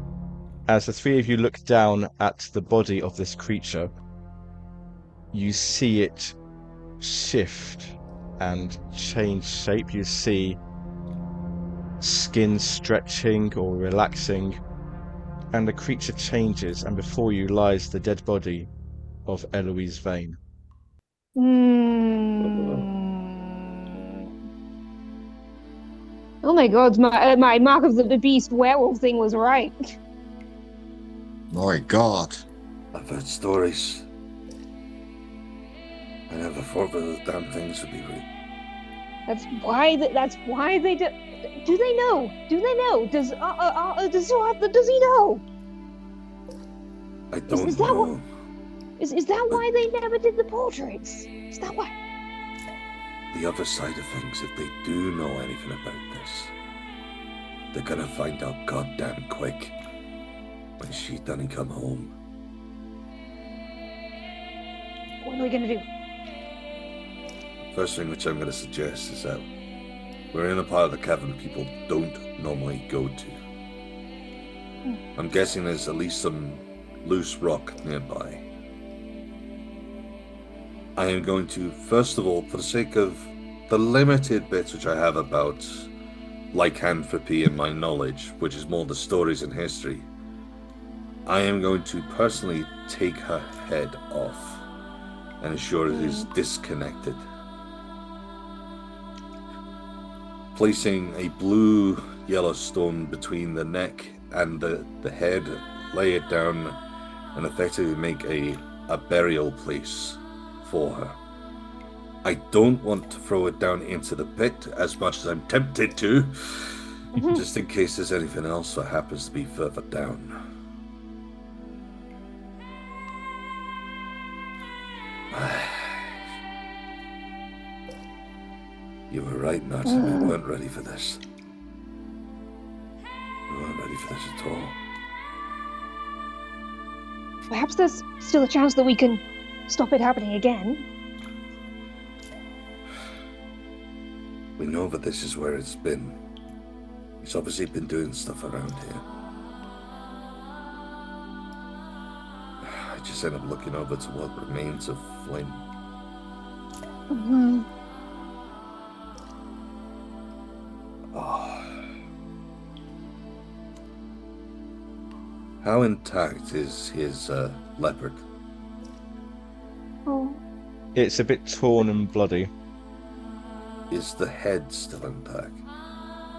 As the three of you look down at the body of this creature, you see it shift and change shape. You see skin stretching or relaxing, and the creature changes, and before you lies the dead body of Eloise Vane. Oh my god, my Mark of the Beast werewolf thing was right. My god. I've heard stories. I never thought those damn things would be real. That's why they do. Do they know? Do they know? Does he know? I don't Is that know. Is that why they never did the portraits? Is that why? The other side of things, if they do know anything about this, they're gonna find out goddamn quick when she doesn't come home. What are we gonna do? First thing which I'm gonna suggest is that we're in a part of the cavern people don't normally go to. I'm guessing there's at least some loose rock nearby. I am going to, first of all, for the sake of the limited bits which I have about lycanthropy and my knowledge, which is more the stories and history, I am going to personally take her head off and ensure it is disconnected. Placing a blue yellow stone between the neck and the head, lay it down and effectively make a burial place for her. I don't want to throw it down into the pit as much as I'm tempted to, just in case there's anything else that happens to be further down. You were right, Nut. We weren't ready for this. We weren't ready for this at all. Perhaps there's still a chance that we can stop it happening again. We know that this is where it's been. It's obviously been doing stuff around here. I just end up looking over to what remains of Flynn. Mm-hmm. Oh. How intact is his leopard? Oh. It's a bit torn and bloody. Is the head still intact?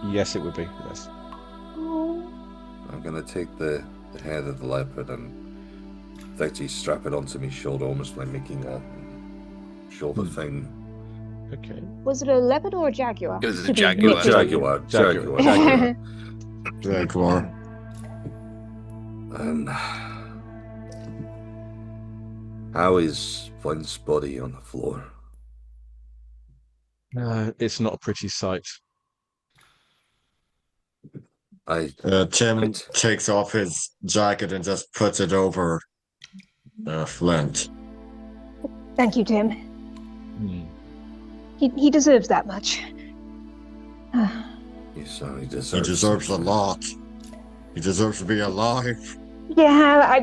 Yes, it would be, yes. Oh. I'm going to take the head of the leopard and effectively strap it onto my shoulder, almost like making a shoulder thing. Okay. Was it a leopard or a jaguar? It was a jaguar. Jaguar. Jaguar. And how is Flynn's body on the floor? It's not a pretty sight. Tim takes off his jacket and just puts it over Flint. Thank you, Tim. He deserves that much. He certainly deserves. He deserves a lot. He deserves to be alive. Yeah,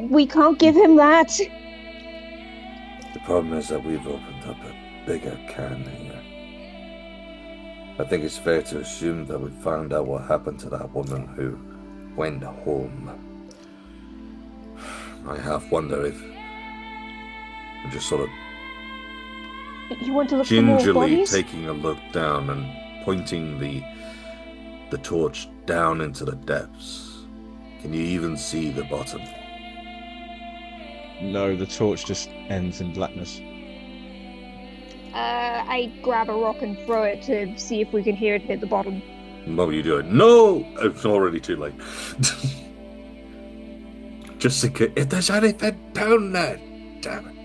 we can't give him that. The problem is that we've opened up a bigger can here. I think it's fair to assume that we found out what happened to that woman who went home. I half wonder if I'm just sort of You want to look for more gingerly bodies? taking a look down and pointing the torch down into the depths. Can you even see the bottom? No, the torch just ends in blackness. I grab a rock and throw it to see if we can hear it hit the bottom. What are you doing? No! It's already too late. Just in case, if there's anything down there, damn it.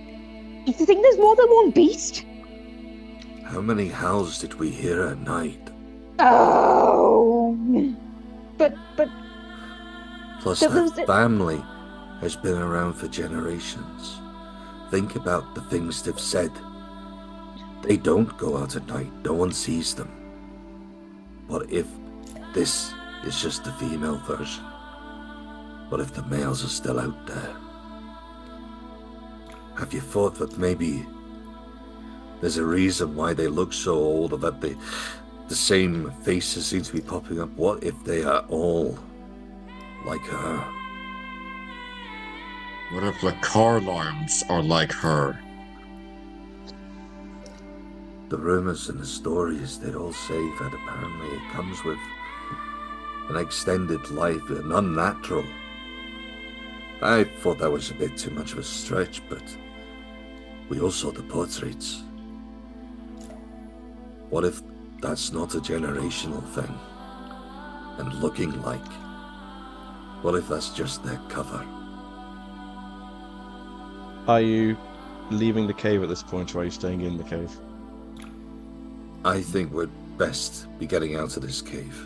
Do you think there's more than one beast? How many howls did we hear at night? Oh, but Plus, that family has been around for generations. Think about the things they've said. They don't go out at night. No one sees them. What if this is just the female version? What if the males are still out there? Have you thought that maybe there's a reason why they look so old, or that the same faces seem to be popping up? What if they are all like her? What if the Carlyles are like her? The rumors and the stories, they all say that apparently it comes with an extended life, an unnatural. I thought that was a bit too much of a stretch, but we all saw the portraits. What if that's not a generational thing? And looking like? What if that's just their cover? Are you leaving the cave at this point, or are you staying in the cave? I think we'd best be getting out of this cave.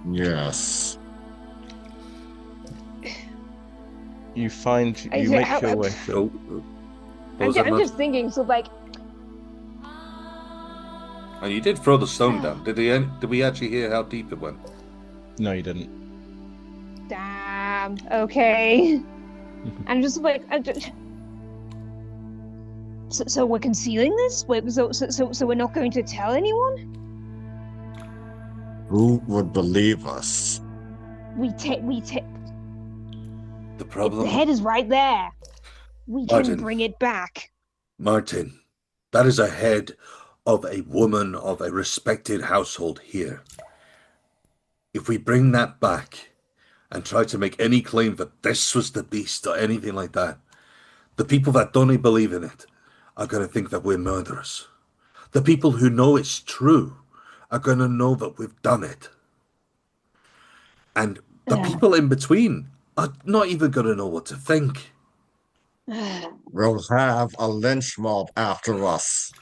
Yes. You make your way. I'm just thinking, so like... And you did throw the stone down. Did we actually hear how deep it went? No, you didn't. Damn, okay. I'm just like... So we're concealing this? So we're not going to tell anyone? Who would believe us? We take... The problem... The head is right there. We can Martin, bring it back. Martin, that is a head of a woman of a respected household here. If we bring that back and try to make any claim that this was the beast or anything like that, the people that don't believe in it are going to think that we're murderers. The people who know it's true are going to know that we've done it. And the people in between are not even going to know what to think. We'll have a lynch mob after us.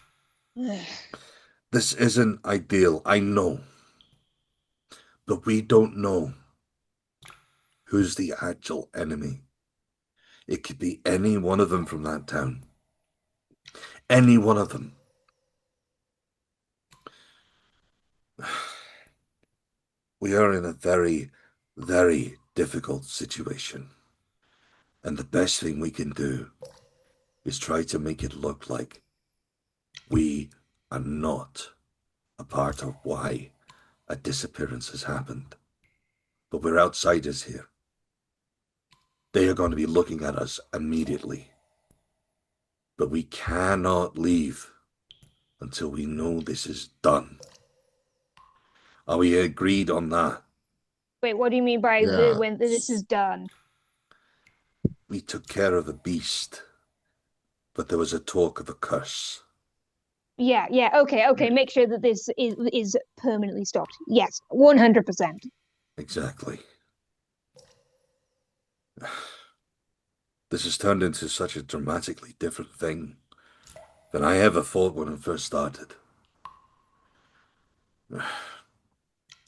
The This isn't ideal, I know. But we don't know who's the actual enemy. It could be any one of them from that town. Any one of them. We are in a very, very difficult situation. And the best thing we can do is try to make it look like we are not a part of why a disappearance has happened. But we're outsiders here. They are going to be looking at us immediately. But we cannot leave until we know this is done. Are we agreed on that? Wait, what do you mean by when this is done? We took care of the beast, but there was a talk of a curse. Yeah, okay. Make sure that this is permanently stopped. Yes, 100%. Exactly. This has turned into such a dramatically different thing than I ever thought when it first started.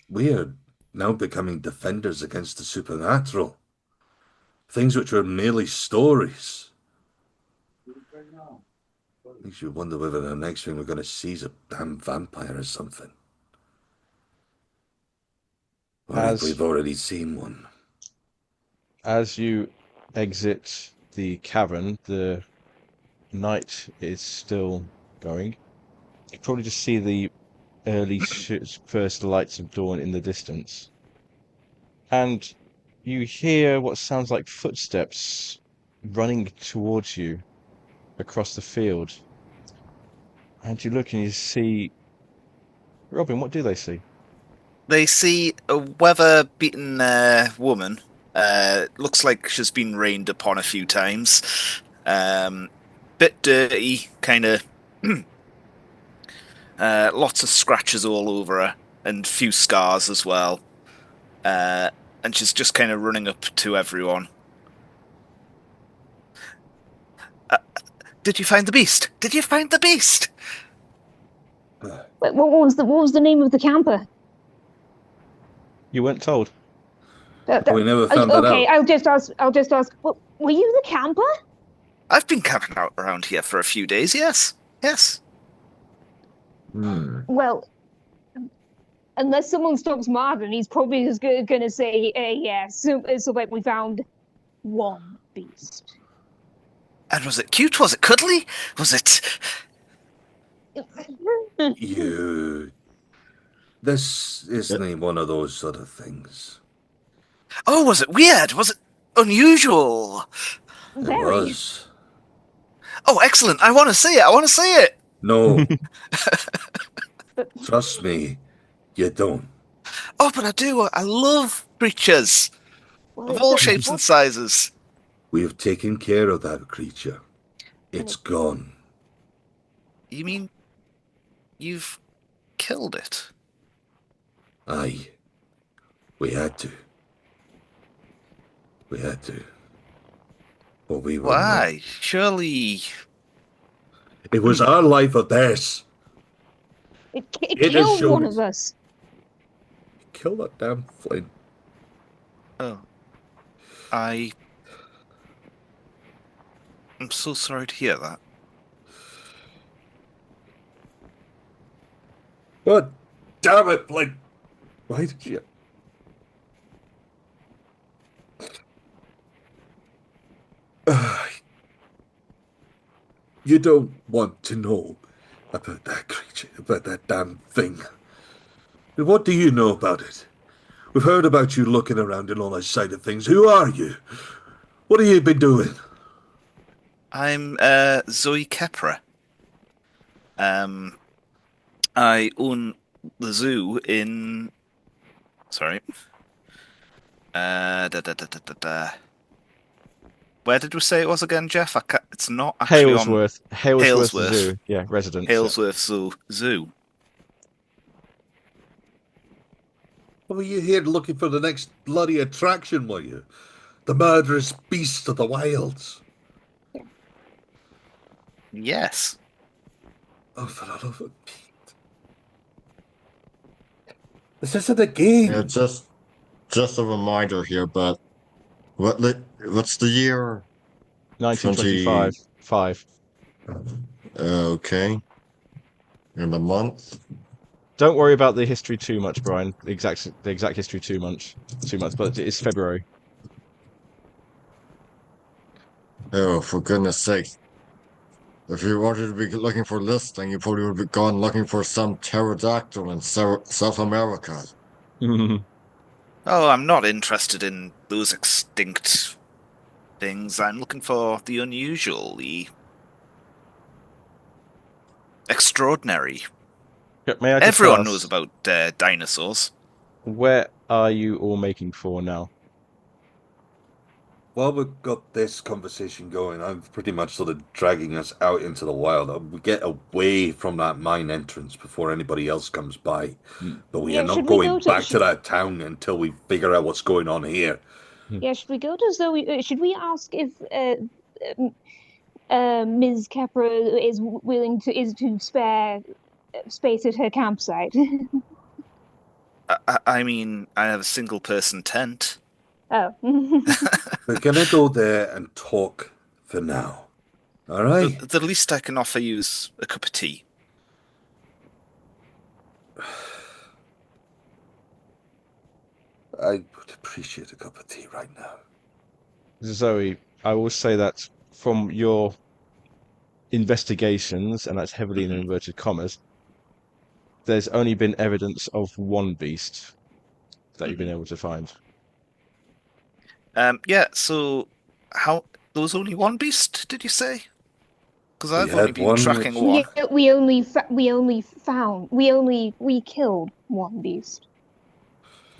We are now becoming defenders against the supernatural. Things which were merely stories. Makes you wonder whether the next thing we're going to see is a damn vampire or something. Or if we've already seen one. As you exit the cavern, the night is still going. You probably just see the early first lights of dawn in the distance. And you hear what sounds like footsteps running towards you across the field. And you look and you see... Robin, what do they see? They see a weather-beaten woman. Looks like she's been rained upon a few times. Bit dirty, kind of... lots of scratches all over her, and a few scars as well. And she's just kind of running up to everyone. Did you find the beast? Did you find the beast? Wait, what was the name of the camper? You weren't told. We never found that out. Okay, I'll just ask. Were you the camper? I've been camping out around here for a few days. Yes. Well, unless someone stops Martin, he's probably just going to say, yes. So like we found one beast. And was it cute? Was it cuddly? Was it... This isn't one of those sort of things. Oh, was it weird? Was it unusual? Very. It was. Oh, excellent. I want to see it. No. Trust me, you don't. Oh, but I do. I love creatures of all shapes and sizes. We have taken care of that creature. It's gone. You mean you've killed it? Aye. We had to. But we were Why? not. Surely... It was our life or theirs. It killed one of us. Kill that damn Flint. Oh. I'm so sorry to hear that. God damn it, Flint. Why did you... You don't want to know about that creature, about that damn thing. What do you know about it? We've heard about you looking around and all that side of things. Who are you? What have you been doing? I'm Zoe Kepra. I own the zoo in... Sorry. Where did we say it was again, Jeff? It's not actually Halesworth. on... Halesworth Zoo. Yeah, residence. Halesworth Zoo. What were you here looking for the next bloody attraction, were you? The murderous beast of the wilds. Yes. Oh, for the love of Pete. This isn't a game. Yeah, just a reminder here, but what's the year? 1925. 5. Okay. In the month. Don't worry about the history too much, Brian. The exact history too much. But it is February. Oh, for goodness sake. If you wanted to be looking for this thing, you probably would have gone looking for some pterodactyl in South America. Oh, I'm not interested in those extinct things. I'm looking for the unusual, the extraordinary. May I just Everyone ask, knows about dinosaurs. where are you all making for now? While we've got this conversation going, I'm pretty much sort of dragging us out into the wild. We get away from that mine entrance before anybody else comes by. But we are not going back to that town until we figure out what's going on here. Yeah, should we go to Zoe? Should we ask if Ms. Capra is willing to spare space at her campsite? I mean, I have a single-person tent. Oh. We're gonna go there and talk for now. All right? The least I can offer you is a cup of tea. I would appreciate a cup of tea right now. Zoe, I will say that from your investigations, and that's heavily in inverted commas, there's only been evidence of one beast that you've been able to find. Yeah, so there was only one beast, did you say? Because I've only been tracking one. Yeah, we killed one beast.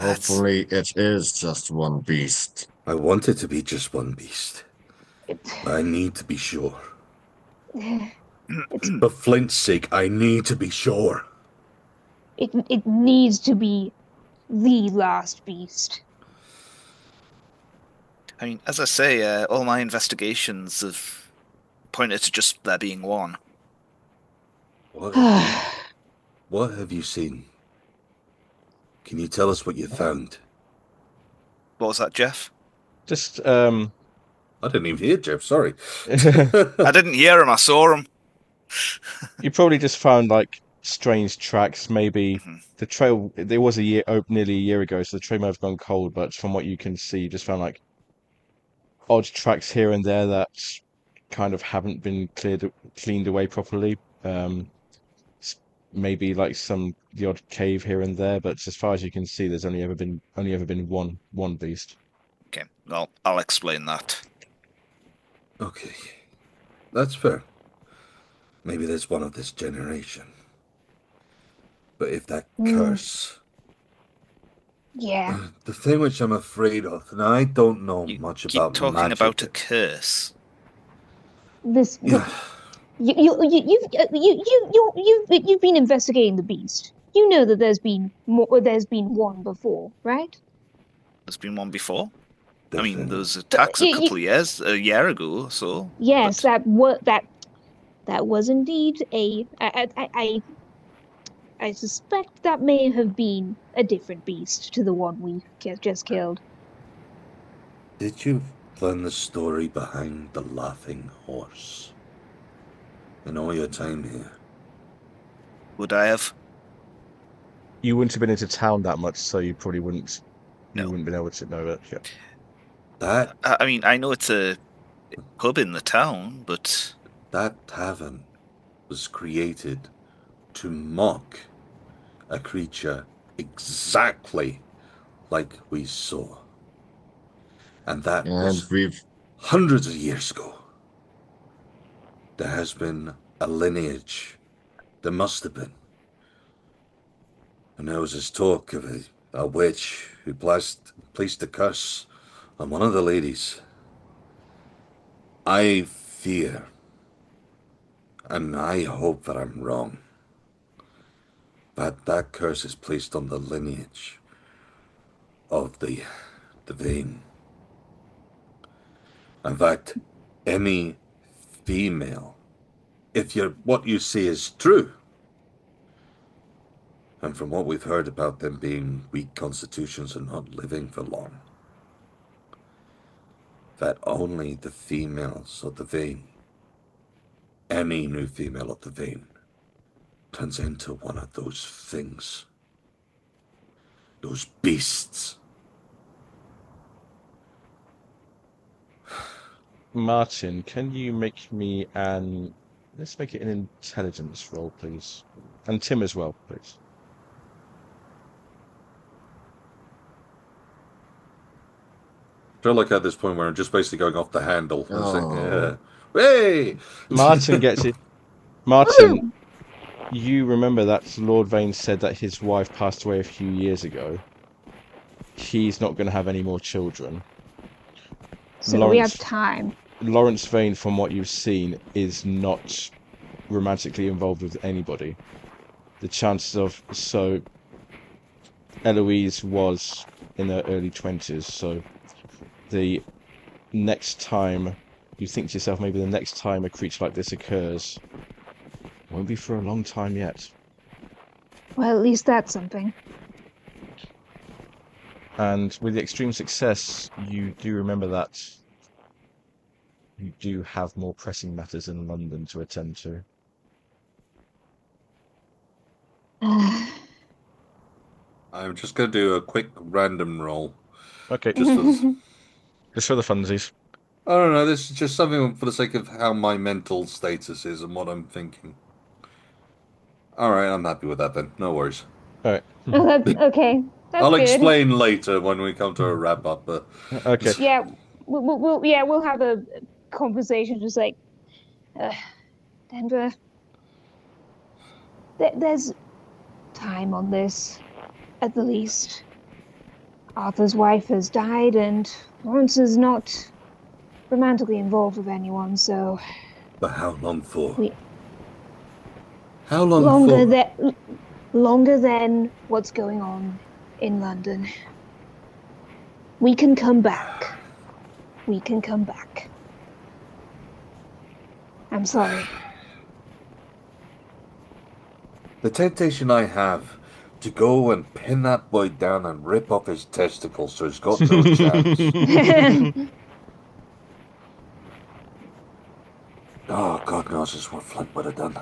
Hopefully it is just one beast. I want it to be just one beast. I need to be sure. For Flint's sake, I need to be sure. It needs to be the last beast. I mean, as I say, all my investigations have pointed to just there being one. What have you seen? Can you tell us what you found? What was that, Jeff? Just, I didn't even hear Jeff, sorry. I didn't hear him, I saw him. You probably just found, like, strange tracks. Maybe the trail, there was nearly a year ago, so the trail may have gone cold, but from what you can see, you just found, like, odd tracks here and there that kind of haven't been cleaned away properly. Maybe like the odd cave here and there, but as far as you can see, there's only ever been one beast. Okay, well, I'll explain that. Okay, that's fair. Maybe there's one of this generation. But if that curse... Yeah. The thing which I'm afraid of, and I don't know much about magic. Keep talking about a curse. You've been investigating the beast. You know that there's been one before, right? There's been one before? I mean, those attacks a year ago or so. Yes, that was indeed I suspect that may have been a different beast to the one we just killed. Did you learn the story behind the laughing horse? In all your time here? Would I have? You wouldn't have been into town that much, so you probably wouldn't. No. You wouldn't have been able to know it. Yeah. That. I mean, I know it's a pub in the town, but that tavern was created to mock a creature exactly like we saw, and that was hundreds of years ago. There has been a lineage. There must have been. And there was this talk of a witch who placed a curse on one of the ladies. I fear, and I hope that I'm wrong, but that curse is placed on the lineage of the Vane. In fact, any female, if what you say is true, And from what we've heard about them being weak constitutions and not living for long, that only the females of the Vane, any new female of the Vane, turns into one of those things. Those beasts. Martin, can you make me let's make it an intelligence roll, please. And Tim as well, please. I feel like at this point where I'm just basically going off the handle. Oh. Hey! Martin gets it. Martin, you remember that Lord Vane said that his wife passed away a few years ago. He's not going to have any more children. So we have time. Lawrence Vane, from what you've seen, is not romantically involved with anybody. The chances of... So, Eloise was in her early 20s, so the next time you think to yourself, maybe the next time a creature like this occurs won't be for a long time yet. Well, at least that's something. And with the extreme success, you do remember that you do have more pressing matters in London to attend to. I'm just going to do a quick random roll. Okay. Just for the funsies. I don't know, this is just something for the sake of how my mental status is and what I'm thinking. Alright, I'm happy with that then. No worries. Alright. Okay. I'll explain later when we come to a wrap-up. Okay. Yeah, we'll have a conversation just like... Denver... There's time on this, at the least. Arthur's wife has died, and Lawrence is not romantically involved with anyone, so... But how long for? How long for? Longer than what's going on in London. We can come back. We can come back. I'm sorry. The temptation I have to go and pin that boy down and rip off his testicles so he's got no chance. Oh, God knows it's what Flint would have done.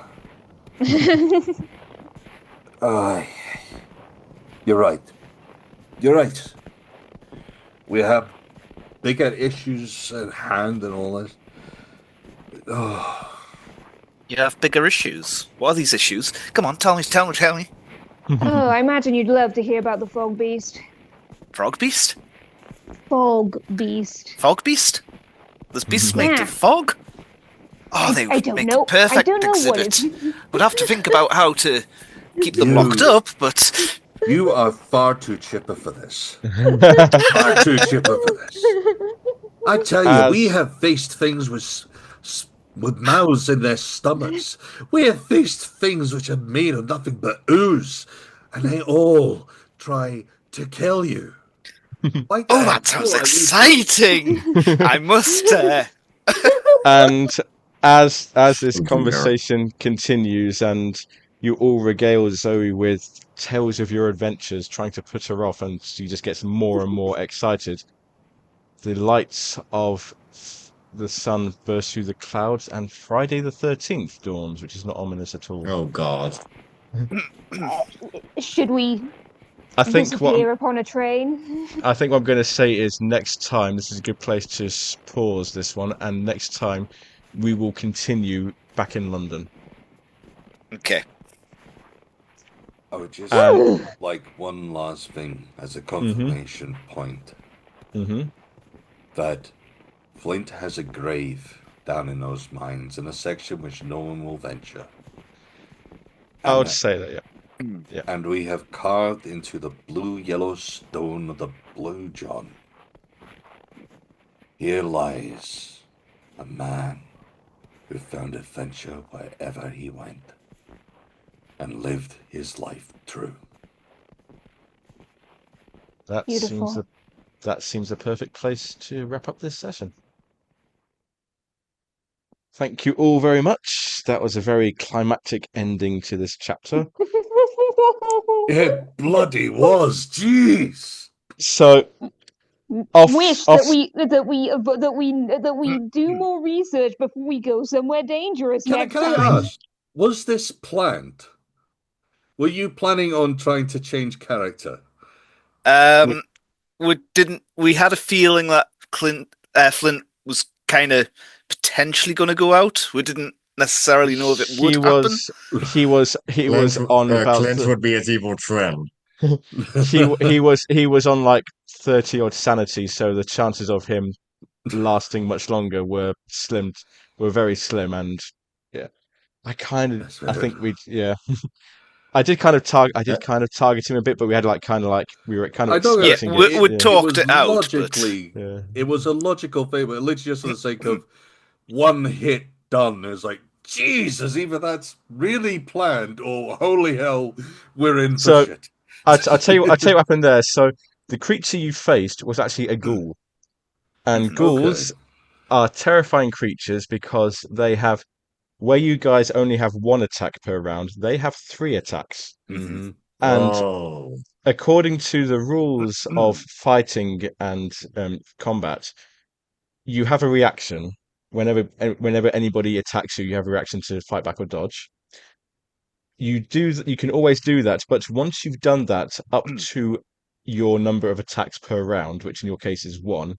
You're right. You're right. We have bigger issues at hand and all this. Oh. You have bigger issues. What are these issues? Come on, tell me. Oh, I imagine you'd love to hear about the fog beast. Frog beast? Fog beast. Fog beast? There's beasts made of fog? Oh, they would make a perfect exhibit. We'd have to think about how to keep them locked up, but... You are far too chipper for this. Far too chipper for this. I tell you, we have faced things with mouths in their stomachs. We have faced things which are made of nothing but ooze, and they all try to kill you. Oh, that sounds exciting! I must. And as this conversation continues, and you all regale Zoe with tales of your adventures, trying to put her off, and she just gets more and more excited. The lights of the sun burst through the clouds, and Friday the 13th dawns, which is not ominous at all. Oh, God. Should we disappear upon a train? I think what I'm going to say is next time, this is a good place to pause this one, and next time we will continue back in London. Okay. I would just like one last thing as a confirmation point. That Flint has a grave down in those mines in a section which no one will venture. I would say that, yeah. And we have carved into the blue-yellow stone of the Blue John. Here lies a man who found adventure wherever he went and lived his life true. That seems a perfect place to wrap up this session. Thank you all very much. That was a very climactic ending to this chapter. It bloody was. Jeez. So that we do more research before we go somewhere dangerous next Can time. I ask, was this planned? Were you planning on trying to change character? We had a feeling that Flint was kind of potentially going to go out. We didn't necessarily know if it would happen. He was on about Clint would be his evil twin. he was on like 30 odd sanity, so the chances of him lasting much longer were very slim, and yeah. I think I did kind of target him a bit, but we had we were kind of expecting it. We talked it out. Logically, it was a logical thing, but literally just for the sake of one hit done. It was like, Jesus, either that's really planned or holy hell, we're in for shit. I'll tell you what happened there. So the creature you faced was actually a ghoul, and ghouls are terrifying creatures because they have. Where you guys only have one attack per round, they have 3 attacks. Mm-hmm. And according to the rules of fighting and combat, you have a reaction. Whenever anybody attacks you, you have a reaction to fight back or dodge. You can always do that, but once you've done that up to your number of attacks per round, which in your case is 1,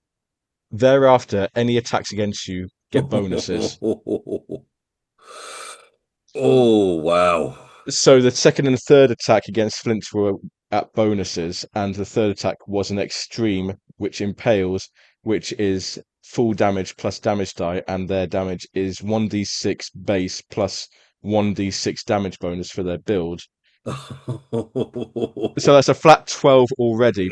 thereafter, any attacks against you get bonuses. Oh, wow. So the second and third attack against Flint were at bonuses, and the third attack was an extreme, which impales, which is full damage plus damage die, and their damage is 1d6 base plus 1d6 damage bonus for their build. So that's a flat 12 already,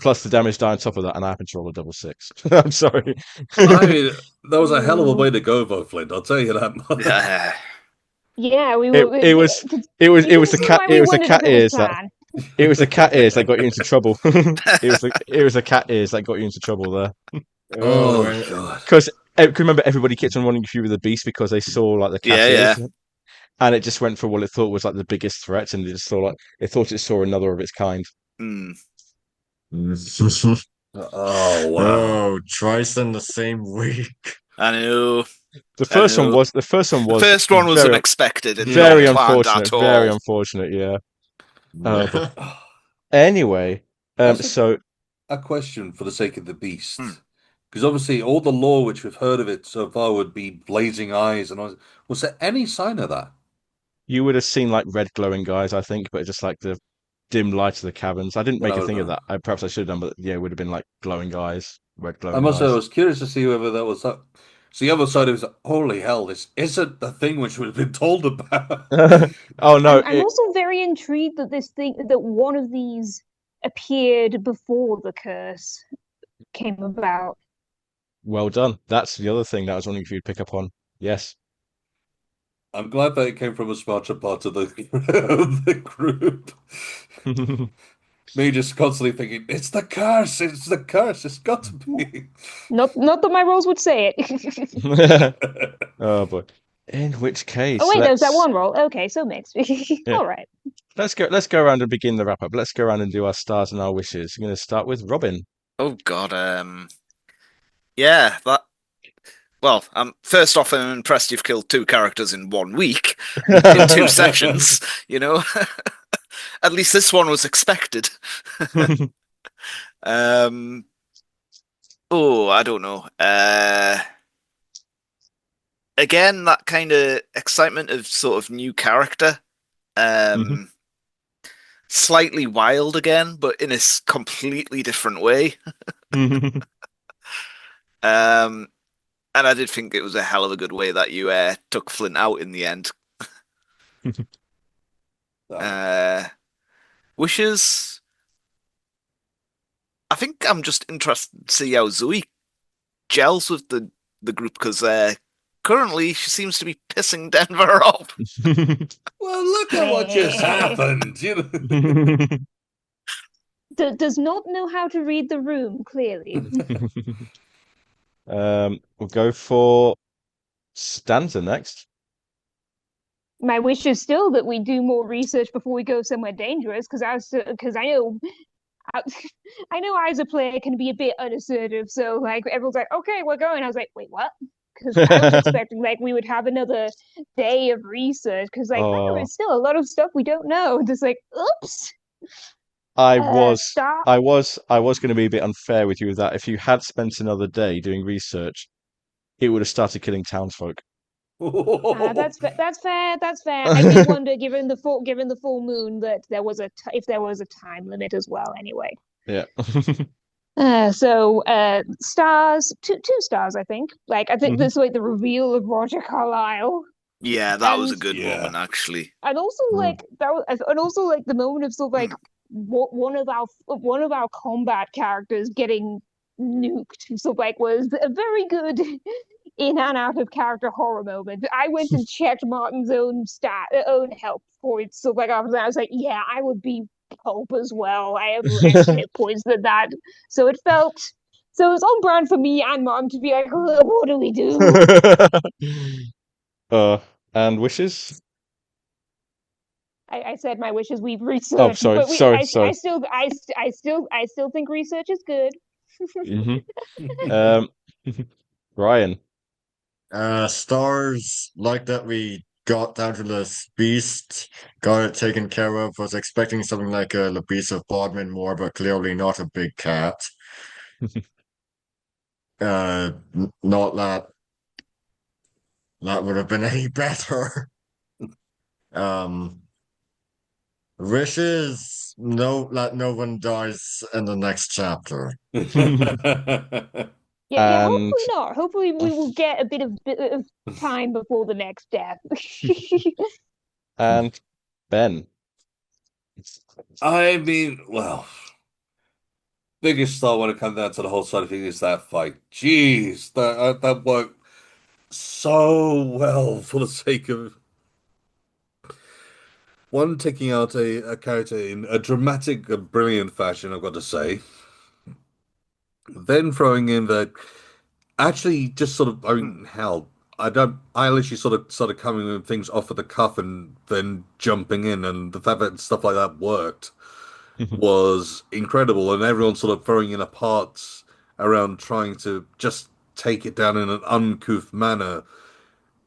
plus the damage die on top of that, and I happen to roll a double 6. I'm sorry. I mean, that was a hell of a way to go, though, Flint. I'll tell you that much. Yeah, it was the cat ears that got you into trouble. it was the cat ears that got you into trouble there. Oh god! Because remember, everybody kept on running through the beast because they saw like the cat ears, and it just went for what it thought was like the biggest threat, and it thought it saw another of its kind. Oh wow! Oh, twice in the same week. I know. The first one was unexpected and very not planned unfortunate. at all. Very unfortunate. Yeah. Anyway, so a question for the sake of the beast, because obviously all the lore which we've heard of it so far would be blazing eyes, and was there any sign of that? You would have seen like red glowing guys, I think, but just like the dim light of the caverns. I didn't make a thing of that. Perhaps I should have done, but yeah, it would have been like glowing eyes, red glowing eyes. I was curious to see whether that was that. So the other side of it was, holy hell, this isn't the thing which we've been told about. Oh no! I'm also very intrigued that one of these appeared before the curse came about. Well done. That's the other thing that I was wondering if you'd pick up on. Yes. I'm glad that it came from a smarter part of the group. Me just constantly thinking, it's the curse, it's got to be. Not that my rolls would say it. Oh boy. In which case, oh wait, there's that one roll. Okay, so mixed. Yeah. All right. Let's go around and begin the wrap up. Let's go around and do our stars and our wishes. I'm going to start with Robin. Oh god, yeah, that. Well, first off, I'm impressed you've killed 2 characters in 1 week, in 2 sessions, you know? At least this one was expected. I don't know. Again, that kind of excitement of sort of new character. Slightly wild again, but in a completely different way. And I did think it was a hell of a good way that you took Flint out in the end. Wishes. I think I'm just interested to see how Zoe gels with the group, because currently she seems to be pissing Denver off. Well, look at what just happened. Does not know how to read the room, clearly. We'll go for Stanza next. My wish is still that we do more research before we go somewhere dangerous, because I know I, I know I as a player can be a bit unassertive. So like everyone's like, okay, we're going. I was like, wait, what? Because I was expecting like we would have another day of research. Because like there Oh, is still a lot of stuff we don't know. Just like, oops. I was, Start. I was going to be a bit unfair with you with that. If you had spent another day doing research, it would have started killing townsfolk. That's fair. That's fair. I did wonder, given the full moon, that there was if there was a time limit as well. Anyway. Yeah. Stars, two stars, I think. Like I think Mhm. this like the reveal of Roger Carlyle, Yeah, that was and a good Yeah. moment, actually. and also like that, and also like the moment of sort of like one of our combat characters getting nuked. So like was a very good in and out of character horror moment. I went and checked Martin's own health points. So like after that, I was like, yeah, I would be pulp as well. I have less hit points than that. So it felt so it was on brand for me and Martin to be like, what do we do? Uh, and wishes? I said my wishes we've Oh, researched, sorry, but sorry, sorry. I still think research is good. Hmm. Um, Ryan. Stars like that we got down to this beast, got it taken care of. Was expecting something like a beast of Bodmin more, but clearly not a big cat. Not that that would have been any better. Um, wishes no that no one dies in the next chapter. Yeah, yeah. And Hopefully not. Hopefully we will get a bit of time before the next death. and Ben. I mean, well, biggest star when it comes down to the whole side of things is that fight. Jeez, that worked so well for the sake of one taking out a character in a dramatic, brilliant fashion, I've got to say. Then throwing in that actually just sort of, I mean, hell, I literally sort of started coming with things off of the cuff and then jumping in, and the fact that stuff like that worked was incredible, and everyone sort of throwing in a parts around trying to just take it down in an uncouth manner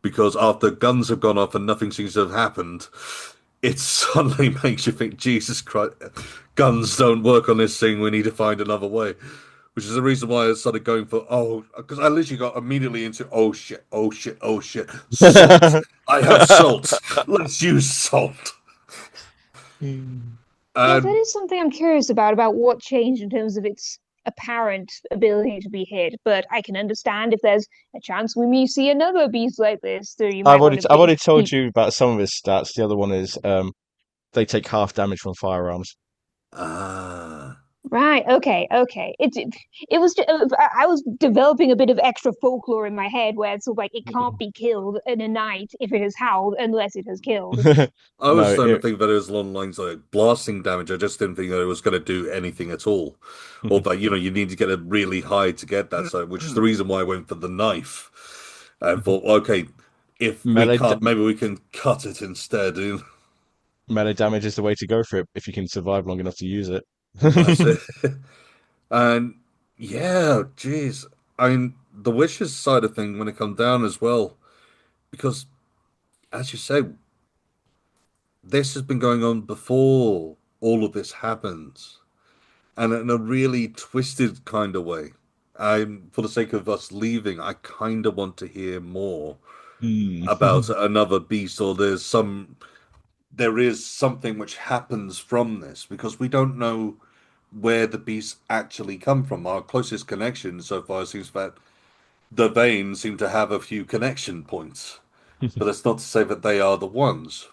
because after guns have gone off and nothing seems to have happened, it suddenly makes you think, Jesus Christ, guns don't work on this thing. We need to find another way. Which is the reason why I started going for, oh, because I literally got immediately into, oh shit, oh shit, oh shit, salt. I have salt. Let's use salt. Yeah, that And is something I'm curious about what changed in terms of its apparent ability to be hit. But I can understand if there's a chance we may see another beast like this, so you might want to I've already told keep. you about some of his stats. The other one is they take half damage from firearms. ah, Right. Okay. Okay. It was. I was developing a bit of extra folklore in my head where it's sort of like it can't be killed in a night if it has howled unless it has killed. I was No, starting to think that it was along the lines of like blasting damage. I just didn't think that it was going to do anything at all, or that you need to get it really high to get that. So, which is the reason why I went for the knife. And thought, okay, if we melee can't, maybe we can cut it instead. melee damage is the way to go for it if you can survive long enough to use it. That's it. And yeah, geez. I mean, the wishes side of thing when it comes down as well, because as you say, this has been going on before all of this happens, and in a really twisted kind of way. For the sake of us leaving, I kind of want to hear more Hmm. about another beast, or there is something which happens from this because we don't know where the beasts actually come from. Our closest connection so far seems that the Vane seem to have a few connection points, but that's not to say that they are the ones.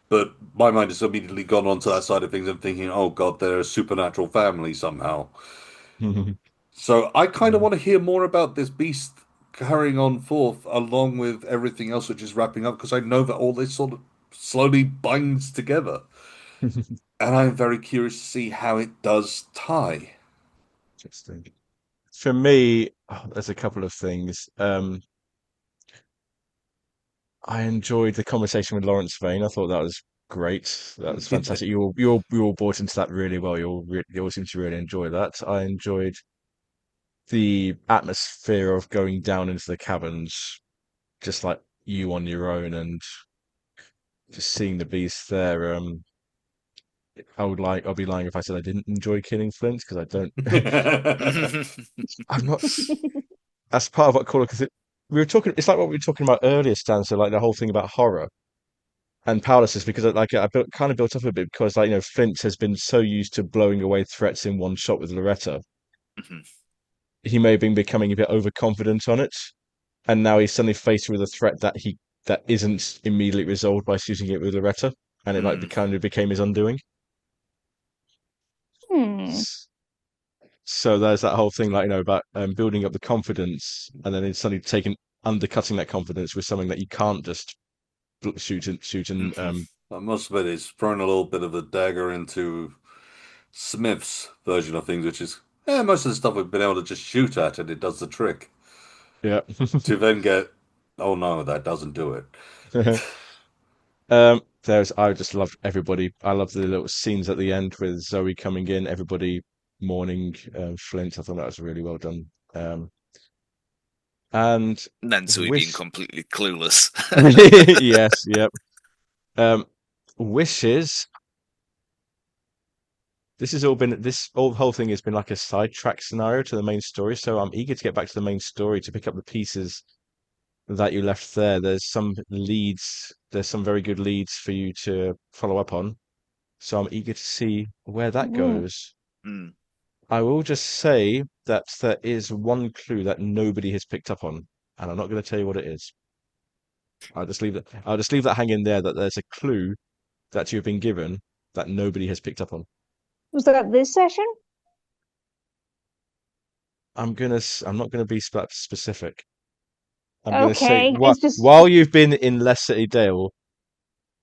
But my mind has immediately gone on to that side of things and thinking, oh God, they're a supernatural family somehow. So I kind of want to hear more about this beast carrying on forth along with everything else which is wrapping up because I know that all this sort of slowly binds together. And I'm very curious to see how it does tie. Interesting. For me, there's a couple of things. I enjoyed the conversation with Lawrence Vane. I thought that was great. That was fantastic. You all bought into that really well. You all seem to really enjoy that. I enjoyed the atmosphere of going down into the caverns, just like you on your own, and just seeing the beast there. I'll be lying if I said I didn't enjoy killing Flint because I don't. I'm not. That's part of what Call because we were talking. It's like what we were talking about earlier, Stan. So like the whole thing about horror and powerlessness because kind of built up a bit because Flint has been so used to blowing away threats in one shot with Loretta. He may have been becoming a bit overconfident on it, and now he's suddenly faced with a threat that isn't immediately resolved by shooting it with Loretta, and it kind of became his undoing. So there's that whole thing, about building up the confidence, and then it's suddenly undercutting that confidence with something that you can't just shoot and. I must admit, it's thrown a little bit of a dagger into Smith's version of things, which is, most of the stuff we've been able to just shoot at, and it does the trick. Yeah. To then get, oh no, that doesn't do it. I just loved everybody. I love the little scenes at the end with Zoe coming in, everybody mourning Flint. I thought that was really well done. And then Zoe being completely clueless. Yes, yep. Wishes. This whole thing has been like a sidetrack scenario to the main story. So I'm eager to get back to the main story to pick up the pieces that you left there. There's some very good leads for you to follow up on. So I'm eager to see where that goes. I will just say that there is one clue that nobody has picked up on, and I'm not going to tell you what it is. I'll just leave that hanging there, that there's a clue that you've been given that nobody has picked up on. Was that this session? I'm not gonna be specific. I'm Okay, gonna say while you've been in Lesser Edale,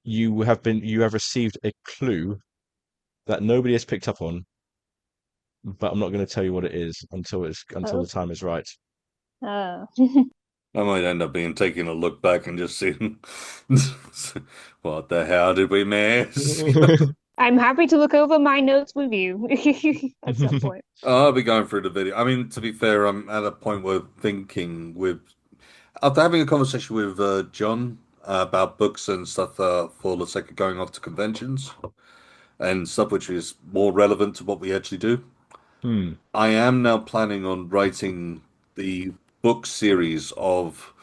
you have received a clue that nobody has picked up on, but I'm not going to tell you what it is until the time is right. Oh. I might end up taking a look back and just seeing what the hell did we miss? I'm happy to look over my notes with you at some point. I'll be going through the video. I mean, to be fair, I'm at a point where after having a conversation with John about books and stuff for the sake of going off to conventions and stuff which is more relevant to what we actually do. I am now planning on writing the book series of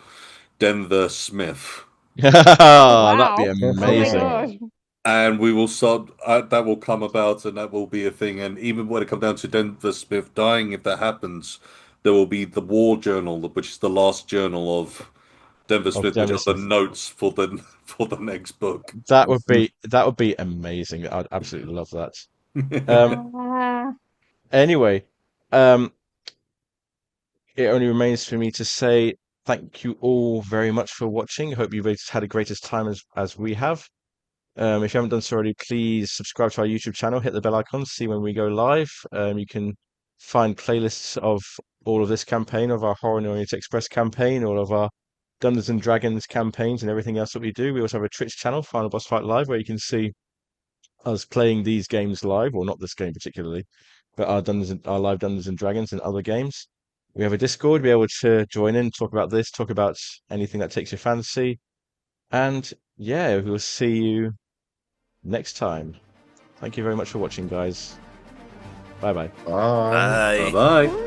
Denver Smith. Wow. That'd be amazing. Oh my God. And we will start, that will come about and that will be a thing. And even when it comes down to Denver Smith dying, if that happens, there will be the War Journal, which is the last journal of Denver Smith, which are the notes for the next book. That would be amazing. I'd absolutely love that. Anyway, it only remains for me to say thank you all very much for watching. I hope you've had the greatest time as we have. If you haven't done so already, please subscribe to our YouTube channel, hit the bell icon to see when we go live. You can find playlists of all of this campaign, of our Horror in the Orient Express campaign, all of our Dungeons and Dragons campaigns, and everything else that we do. We also have a Twitch channel, Final Boss Fight Live, where you can see us playing these games live, or not this game particularly, but our live Dungeons and Dragons and other games. We have a Discord, be able to join in, talk about this, talk about anything that takes your fancy. And yeah, we'll see you next time. Thank you very much for watching, guys. Bye-bye. Bye. Bye-bye.